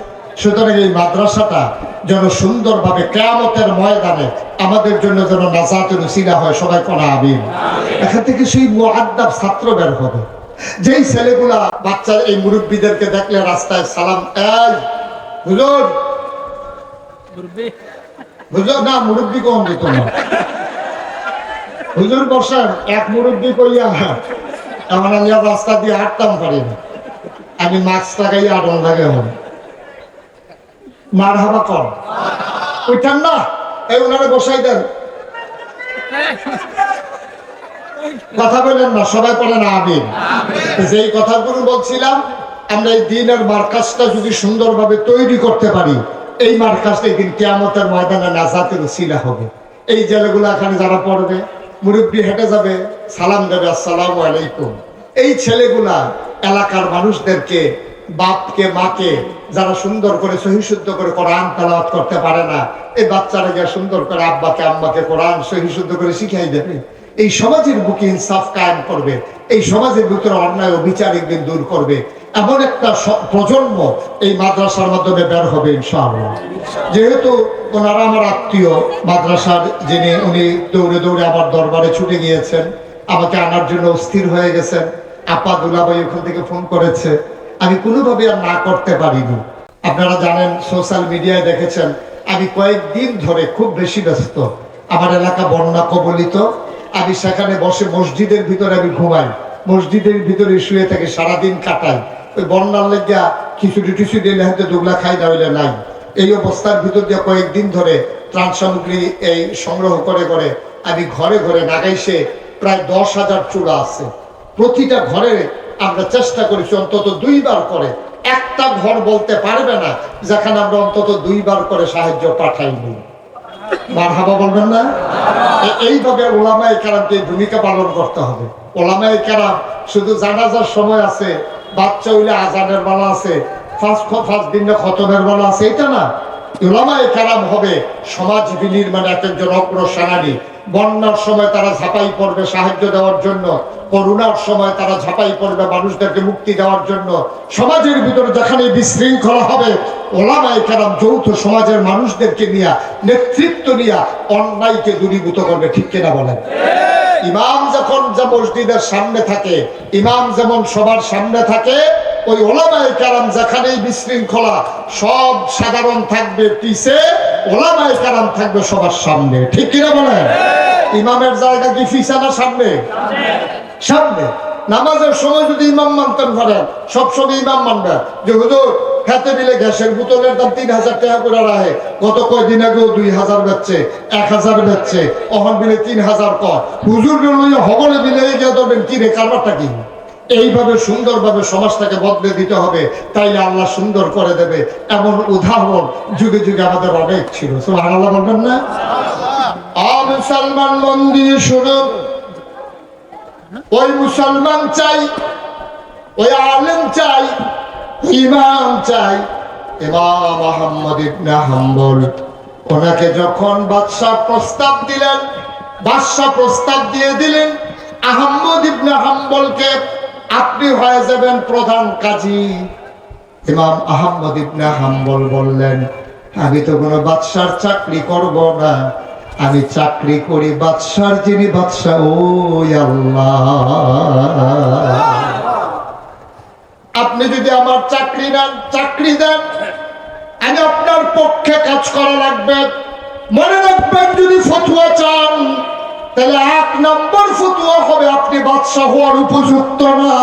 সুতরাং এই মাদ্রাসাটা যেন সুন্দরভাবে কিয়ামতের ময়দানে আমাদের জন্য যেন নাজাতের উসিলা হয়, সবাই কোনা আমিন। এখান থেকে সেই মুআদ্দাব ছাত্র বের হবে, যেই ছেলেগুলা বাচ্চার এই মুরব্বীদেরকে দেখলে রাস্তায় সালাম, এই হুজুর, হুজুর না, মুরব্বী কম দিত না, হুজুর বসেন, এক মুরব্বী কইয়া এমন আমি আর রাস্তা দিয়ে হাঁটতাম পারিনি, আমি মাস্ক লাগাইয়া আড়ন লাগে হন মার হাবা কর ওইটান না, এই ওনারা বসাই দেন, কথা বলেন না, সবাই বলেন আমিন। যেই কথাগুলো বলছিলাম, আমরা এই দিনের মার্কাজটা যদি সুন্দরভাবে তৈরি করতে পারি, এই মার্কাজটা একদিন কিয়ামতের ময়দানে নাজাতের উসিলা হবে। এই জেলেগুলো এখানে যারা পড়বে, মুরব্বী হেঁটে যাবে, সালাম দেবে, আসসালামু আলাইকুম। এই ছেলেগুলা এলাকার মানুষদেরকে, বাপকে মাকে যারা সুন্দর করে সহিশুদ্ধ করে কোরআন তেলাওয়াত করতে পারে না, এই বাচ্চারা গিয়ে সুন্দর করে আব্বাকে আম্মাকে কোরআন সহিশুদ্ধ করে শিখাই দেবে। এই সমাজের বুকে ইনসাফ কায়েম করবে, এই সমাজের ভিতরে অন্যায় ও বিচার একদিন দূর করবে। এমন একটা প্রজন্ম এই মাদ্রাসার মাধ্যমে বের হবে ইনশাআল্লাহ। যেহেতু ওনারা আমার আত্মীয়, মাদ্রাসার যিনি, উনি দৌড়ে দৌড়ে আমার দরবারে ছুটে গিয়েছেন, আমাকে আনার জন্য অস্থির হয়ে গেছেন। আপা দুলাভাই ওখান থেকে ফোন করেছে, আমি কোনোভাবে আর না করতে পারিনি। আপনারা জানেন, সোশ্যাল মিডিয়ায় দেখেছেন, আমি কয়েকদিন ধরে খুব বেশি ব্যস্ত। আমার এলাকা বন্যা কবলিত, আমি সেখানে বসে মসজিদের ভিতরে আমি ঘুমাই, মসজিদের ভিতরে শুয়ে থেকে সারাদিন কাটাই। ওই বন্যার লেগা খিচুড়ি টিচুড়ি হয়তো দুগলা খাই, না হইলে নাই। এই অবস্থার ভিতর দিয়ে কয়েকদিন ধরে ত্রাণ সামগ্রী এই সংগ্রহ করে করে আমি ঘরে ঘরে নাগাইছে প্রায় 10,000 চূড়া আছে। প্রতিটা ঘরে আমরা চেষ্টা করেছি অন্তত 2 বার করে, একটা ঘর বলতে পারবে না যেখানে আমরা অন্তত 2 বার করে সাহায্য পাঠাইনি। মারহাবা বলবেন না? এইভাবে ওলামায়ে কেরামকে ভূমিকা পালন করতে হবে। ওলামায়ে কেরাম শুধু জানাজার সময় আছে, বাচ্চা হইলে আজানের বেলা আছে, ফার্স্ট দিনে খতমের বেলা আছে, এটা না। ওলামায়ে কেরাম হবে সমাজ বিনির্মাণে এক একজন অগ্রসেনানী। বন্যার সময় তারা ঝাঁপাই পড়বে সাহায্য দেওয়ার জন্য, করোনার সময় তারা ঝাঁপাই পড়বে মানুষদেরকে মুক্তি দেওয়ার জন্য। সমাজের ভিতরে যেখানে বিশৃঙ্খলা হবে, ওলামায়ে কেরাম যৌথ সমাজের মানুষদেরকে নিয়ে, নেতৃত্ব নিয়ে অন্যায়কে দূরীভূত করবে, ঠিক কিনা বলেন? ইমাম যখন যা মসজিদের সামনে থাকে, ইমাম যেমন সবার সামনে থাকে, ওই ওলামায়ে কেরাম যেখানেই বিশৃঙ্খলা, সব সাধারণ থাকবে পিছে, ওলামায়ে কেরাম থাকবে সবার সামনে, ঠিক কিনা বলেন? ইমামের জায়গা কি পিছে না সামনে? সামনে। নামাজের সময় যদি ইমাম মানতেন পারেন, সবসময় ইমাম মানবেন যে হুজুর হাতে মিলে গ্যাসের বোতলের দাম 3000 টাকা করে রাখে। গত কয়দিন আগেও 2000 বেচছে, 1000 বেচছে, অহন মিলে 3000 কর। হুজুর লইয়া হগলে মিলে গিয়ে ধরবেন কি রে কারবারটা কি। এইভাবে সুন্দরভাবে সমাজটাকে বদলে দিতে হবে, তাইলে আল্লাহ সুন্দর করে দেবে। এমন উদাহরণ যুগে যুগে আমাদের অনেক ছিল। সুবহানাল্লাহ বলবেন না? মুসলমান মন দিয়ে শুনো, ওই মুসলমান চাই, ওই আলেম চাই, ইমাম চাই। ইমাম আহমদ ইবনে হাম্বল, ওনাকে যখন বাদশাহ প্রস্তাব দিলেন, বাদশাহ প্রস্তাব দিয়ে দিলেন আহমদ ইবনে হাম্বলকে আপনি হয়ে যাবেন প্রধান কাজী। ইমাম আহমদ ইবনে হাম্বল বললেন, আমি তো কোনো বাদশার চাকরি করব না, আমি চাকরি করি বাদশার যিনি বাদশাহ ওই আল্লাহ। আপনি যদি আমার চাকরি নেন, চাকরি দেন, আমি আপনার পক্ষে কাজ করা লাগবে। মনে রাখবেন, যদি ফতোয়া চান তাহলে 1 নম্বর ফতোয়া হবে আপনি বাদশাহ হওয়ার উপযুক্ত না।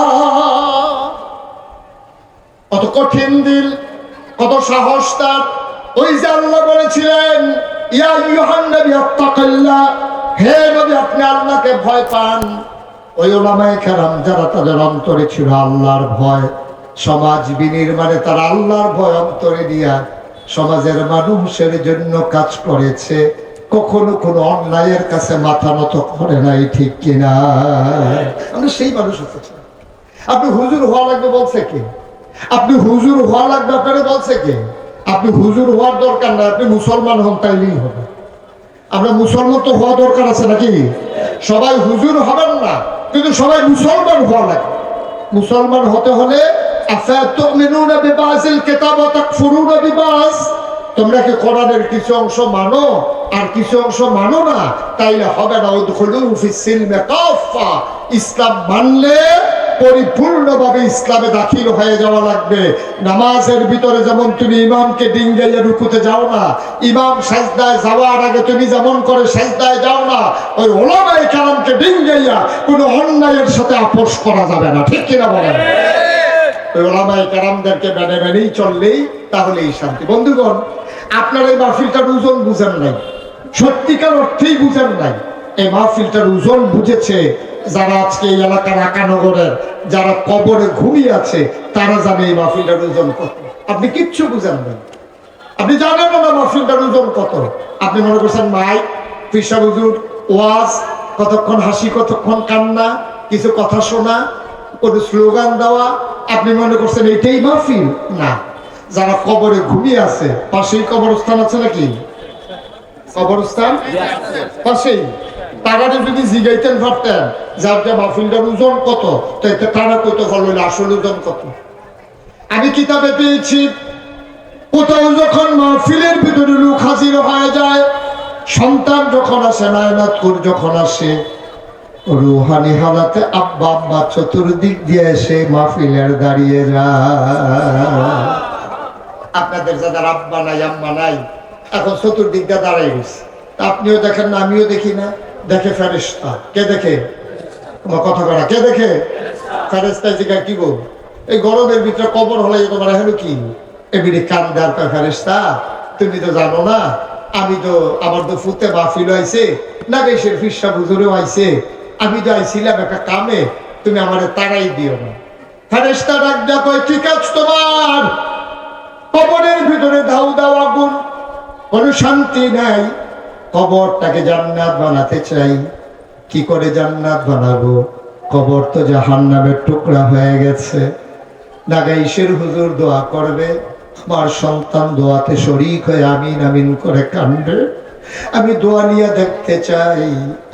কত কঠিন দিল, কত সাহস তার। ওই যে আল্লাহ বলেছিলেন, ইয়া আইয়ুহান নবী আত্তাকিল্লাহ, হে নবী আপনি আল্লাহকে ভয় পান। ওই উলামায়ে কেরাম যারা তাদের অন্তরে ছিল আল্লাহর ভয়, সমাজ বিনির্মাণে তারা আল্লাহর ভয় অন্তরে দিয়া সমাজের মানুষের জন্য কাজ করেছে। কখনো কোনো অন্যায়ের কাছে মাথা নত করে নাই, ঠিক কিনা? আমরা সেই মানুষ হচ্ছে। আপনি হুজুর হওয়া লাগবে বলছে কে? আপনি হুজুর হওয়া লাগবে আপনারা বলছে কে? আপনি হুজুর হওয়ার দরকার না, আপনি মুসলমান হন তাইলেই হবে। আমরা মুসলমান তো হওয়া দরকার আছে নাকি? সবাই হুজুর হবেন না, কিন্তু সবাই মুসলমান হওয়া লাগে। মুসলমান হতে হলে আফাতুমিনুনা বিবাযিল কিতাব ওয়া তাকফুরুনা বিবায, তোমরা কি কোরআনের কিছু অংশ মানো আর কিছু অংশ মানো না, তাইলে হবে না। উদখুলু ফিস সিলমি কাফা, ইসলাম মানলে পরিপূর্ণভাবে ইসলামে দাখিল হয়ে যাওয়া লাগবে। নামাজের ভিতরে যেমন তুমি ইমামকে ডিঙ্গাইয়া রুকুতে যাও না, ইমাম সাজদায় যাওয়ার আগে তুমি যেমন করে সাজদায় যাও না, ওই উলামায়ে কেরামকে ডিঙ্গাইয়া কোনো অন্যায়ের সাথে আপোষ করা যাবে না, ঠিক কিনা বলেন? ওই উলামায়ে কেরামদেরকে মেনে মেনেই চললেই তাহলেই শান্তি। বন্ধুগণ, আপনার এই মাহফিলটার ওজন বুঝেন নাই, সত্যিকার অর্থেই বুঝেন নাই। এই মাহফিলটার ওজন বুঝেছে যারা আজকে এই এলাকার আকানগরের যারা কবরে ঘুমিয়ে আছে, তারা জানে এই মাহফিলটার ওজন কত। আপনি কিচ্ছু বুঝেন না, আপনি জানেন না মাহফিলটার ওজন কত। আপনি মনে করছেন মাইক, পিসা হুজুর, ওয়াজ, কতক্ষণ হাসি কতক্ষণ কান্না, কিছু কথা শোনা, কোনো স্লোগান দেওয়া, আপনি মনে করছেন এটাই মাহফিল। না, যারা কবরে ঘুমিয়ে আছে, পাশেই কবরস্থান আছে নাকি? কবরস্থান পাশেই, তারা যদি জিগাইতেন পারতেন যার মাহফিলটার ওজন কত, তারা কইতে পারল আসল ওজন কত। আমি কিতাবে পেয়েছি, কোথাও যখন মাহফিলের ভিতরে লোক হাজির হয়ে যায়, সন্তান যখন আসে, নায়নাতকুর যখন আসে, রুহানি হালাতে আব্বা আব্বা চতুর্দিক দিয়ে এসে মাহফিলের দাঁড়িয়ে যায়। আপনাদের যাদের আব্বা নাই আম্মা নাই, এখন চতুর্দিক দিয়ে দাঁড়াই গেছে। আপনিও দেখেন না, আমিও দেখি না, দেখে ফেরেশতা। কে দেখে? কথা করা কে দেখে? ফেরেশতা। জিজ্ঞা কি বল, এই গরমের ভিতরে কবর হলে তোমার হলো কি এমনি কান দেওয়ার ফেরেশতা? তুমি তো জানো না, আমি তো আমার তো ফুতে মাহফিল হয়েছে, না বেশের ফিসা হুজুরেও আইছে, আমি তো আইছিলাম একটা কামে, তুমি আমারে তাড়াই দিও না। ফেরেশতা ডাক দেয়া কয়, কি কাজ তোমার? কবরের ভিতরে দাও দাও আগুন, কোনো শান্তি নাই। কবরটাকে জান্নাত বানাতে চাই, কি করে জান্নাত বানাবো? কবর তো জাহান্নামের টুকরা হয়ে গেছে। নাগাইশের হুজুর দোয়া করবে, আমার সন্তান দোয়াতে শরীক হয়ে আমিন আমিন করে কান্দে। আমি দোয়া নিয়ে দেখতে চাই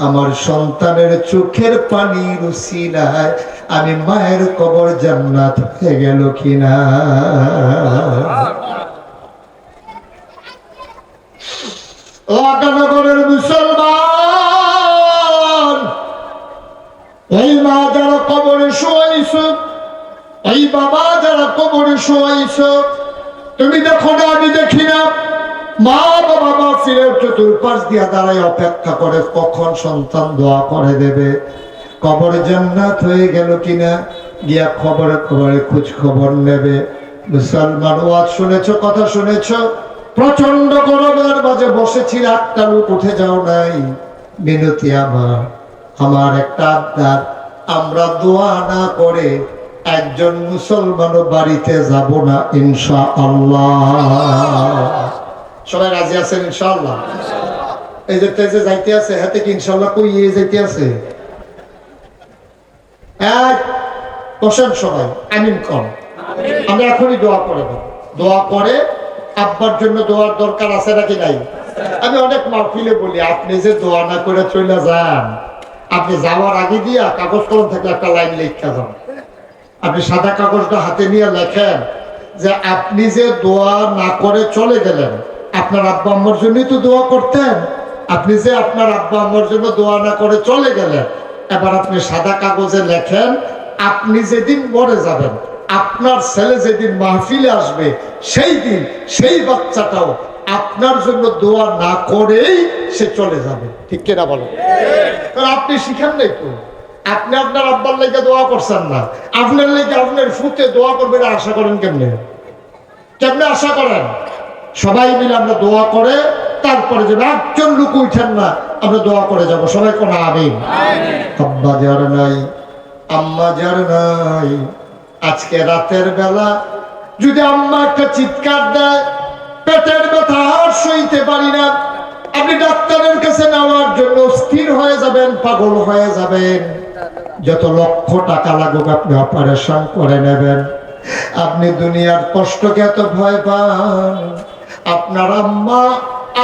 আমার সন্তানের চোখের পানির উসিলায় আমি মায়ের কবর জান্নাত হয়ে গেল কিনা। লাগানগরের মুসলমান, এই মা যারা কবরে শোয়াইছ, এই বাবা যারা কবরে শোয়াইছ, তুমি দেখো না আমি দেখি না, মা বাবা মাহফিলের চতুর্পাশ দিয়া দাঁড়ায় অপেক্ষা করে কখন সন্তান দোয়া করে দেবে, কবরে জান্নাত হয়ে গেল কিনা, গিয়া খবরে খবরে খোঁজ খবর নেবে। মুসলমান, ওয়াজ শুনেছো, কথা শুনেছো, প্রচন্ড গরমের মাঝে বসেছি, একটা লোক উঠে যাও নাই। মিনতি আমার একটা আবদার, আমরা দোয়া না করে একজন মুসলমানও বাড়িতে যাব না ইনশাআল্লাহ। সবাই রাজি আছেন ইনশাআল্লাহ? এই যে তেজে যাইতে আছে, হাতে কি ইনশাআল্লাহ কই যাইতে আছে? এক বসেন সবাই, আমিন কম। আমি এখনই দোয়া করে দেব। দোয়া করে আব্বার জন্য দোয়ার দরকার আছে নাকি নাই? আমি অনেক মাহফিলে বলি, আপনি যে দোয়া না করে চলে যান, আপনি যাওয়ার আগে দিয়া কাগজ কলম থাকলে একটা লাইন লেখা যান। আপনি সাদা কাগজটা হাতে নিয়ে লেখেন যে আপনি যে দোয়া না করে চলে গেলেন, আপনার আব্বা আম্মার জন্যই তো দোয়া করতেন। আপনি যে আপনার আব্বা আম্মার জন্য দোয়া না করে চলে গেলেন, এবার আপনি সাদা কাগজে লেখেন আপনি যেদিন মরে যাবেন, আপনার ছেলে যেদিন মাহফিলে আসবে, সেই দিন সেই বাচ্চাটাও আপনার জন্য দোয়া না করেই সে চলে যাবে। ঠিক কিনা বলেন? কারণ আপনি শিখেন নাই তো, আপনি আপনার আব্বার লেগে দোয়া করছেন না, আপনার লেগে আপনার ফুতে দোয়া করবে, আশা করেন কেমনে? কেমনে আশা করেন? সবাই মিলে আমরা দোয়া করে তারপরে যাবে। একজন লোক উঠেন না, আমরা দোয়া করে যাব। সবাই কোন আমিন। আব্বা যার নাই, আম্মা যার নাই, আজকে রাতের বেলা যদি আম্মা একটা চিৎকার দেয়, পেটের ব্যথা আর সইতে পারি না, আপনি ডাক্তারের কাছে নেওয়ার জন্য স্থির হয়ে যাবেন, পাগল হয়ে যাবেন। যত লক্ষ টাকা লাগুক আপনি অপারেশন করে নেবেন। আপনি দুনিয়ার কষ্টকে এত ভয় পান, আপনার আম্মা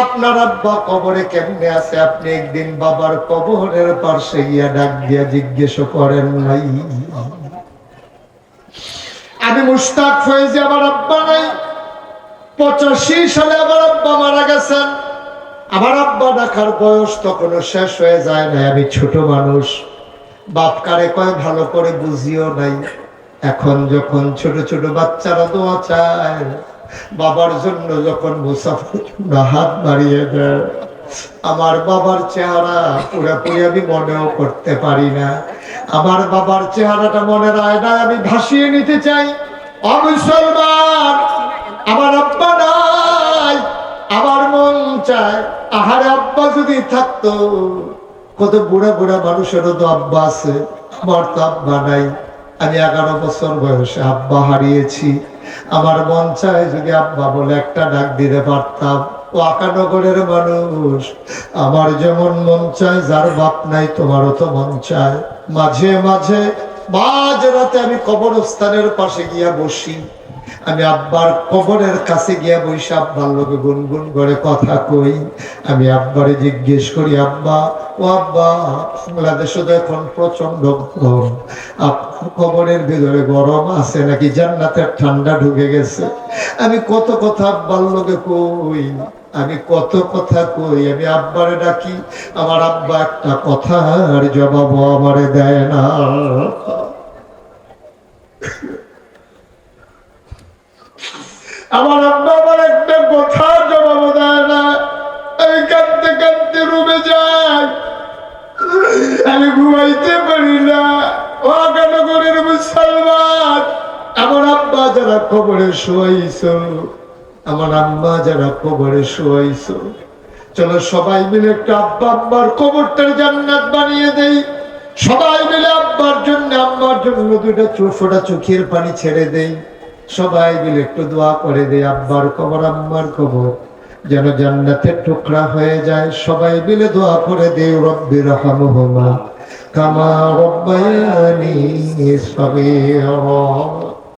আপনার আব্বা কবরে কেমনে আছে আপনি একদিন বাবার কবরের পাশে গিয়া ডাক দিয়া জিজ্ঞেস করেন নাই? আমি মুশতাক ফয়েজি, আমার আব্বা নাই। 85 সালে আমার আব্বা মারা গেছেন। আমার আব্বা ডাকার বয়স তখনও শেষ হয়ে যায় না, আমি ছোট মানুষ। বাপ কারে কয় ভালো করে বুঝিও নাই। এখন যখন ছোট ছোট বাচ্চারা দোয়া চায়, বাবার জন্য যখন মুসাফির হাত বাড়িয়ে দেয়, আমার বাবার চেহারা পুরোপুরি আমি মনেও করতে পারি না। আমার বাবার চেহারাটা মনের আয়নায় আমি ভাসিয়ে নিতে চাই। অমুসলমান, আমার আব্বা নাই, আমার মন চায় আহারে আব্বা যদি থাকতো। কত বুড়া বুড়া মানুষেরও তো আব্বা আছে, আমার তো আব্বা নাই। আমি 11 বছর বয়সে আব্বা হারিয়েছি। আমার মন চায় যদি আব্বা বলে একটা ডাক দিতে পারতাম। ও আকানগরের মানুষ, আমার যেমন মন চায়, যার বাপ নাই তোমারও তো মন চায়। মাঝে মাঝে মাঝ রাতে আমি কবরস্থানের পাশে গিয়া বসি, আমি আব্বার কবরের কাছে গিয়া বসে আব্বার লোকে গুনগুন করে কথা কই। আমি আব্বারে জিজ্ঞেস করি, আব্বা ও আব্বা, বাংলাদেশে তো এখন প্রচন্ড গরম, আপনার কবরের ভিতরে গরম আছে নাকি জান্নাতের ঠান্ডা ঢুকে গেছে? আমি কত কথা আব্বার লোকে কই, আমি কত কথা কই। আমি আব্বারে ডাকি, আমার আব্বা একটা কথার জবাবও আমারে দেয় না। আমার আব্বা আমার একটা কথার জবাব দেয় না। আমি কাঁদতে কাঁদতে রুমে যাই, আমি ঘুমাইতে পারি না। ও আকানগরের মুসলমান, আমার আব্বা যারা কবরে শোয়াইছো, আমার আম্মা যারা কবরে শোয়াইছো, চলো সবাই মিলে একটা আব্বা আব্বার কবরটার জান্নাত বানিয়ে দেই। সবাই মিলে আব্বার জন্য আম্মার জন্য 2টা ফোঁটা চোখের পানি ছেড়ে দেই। সবাই মিলে একটু দোয়া করে দেয় আব্বার কবর আম্মার কবর যেন জান্নাতের টুকরা হয়ে যায়। সবাই মিলে দোয়া করে দেয়, রব্বির হামহুমা কামা রব্বায়ানি সগীরা।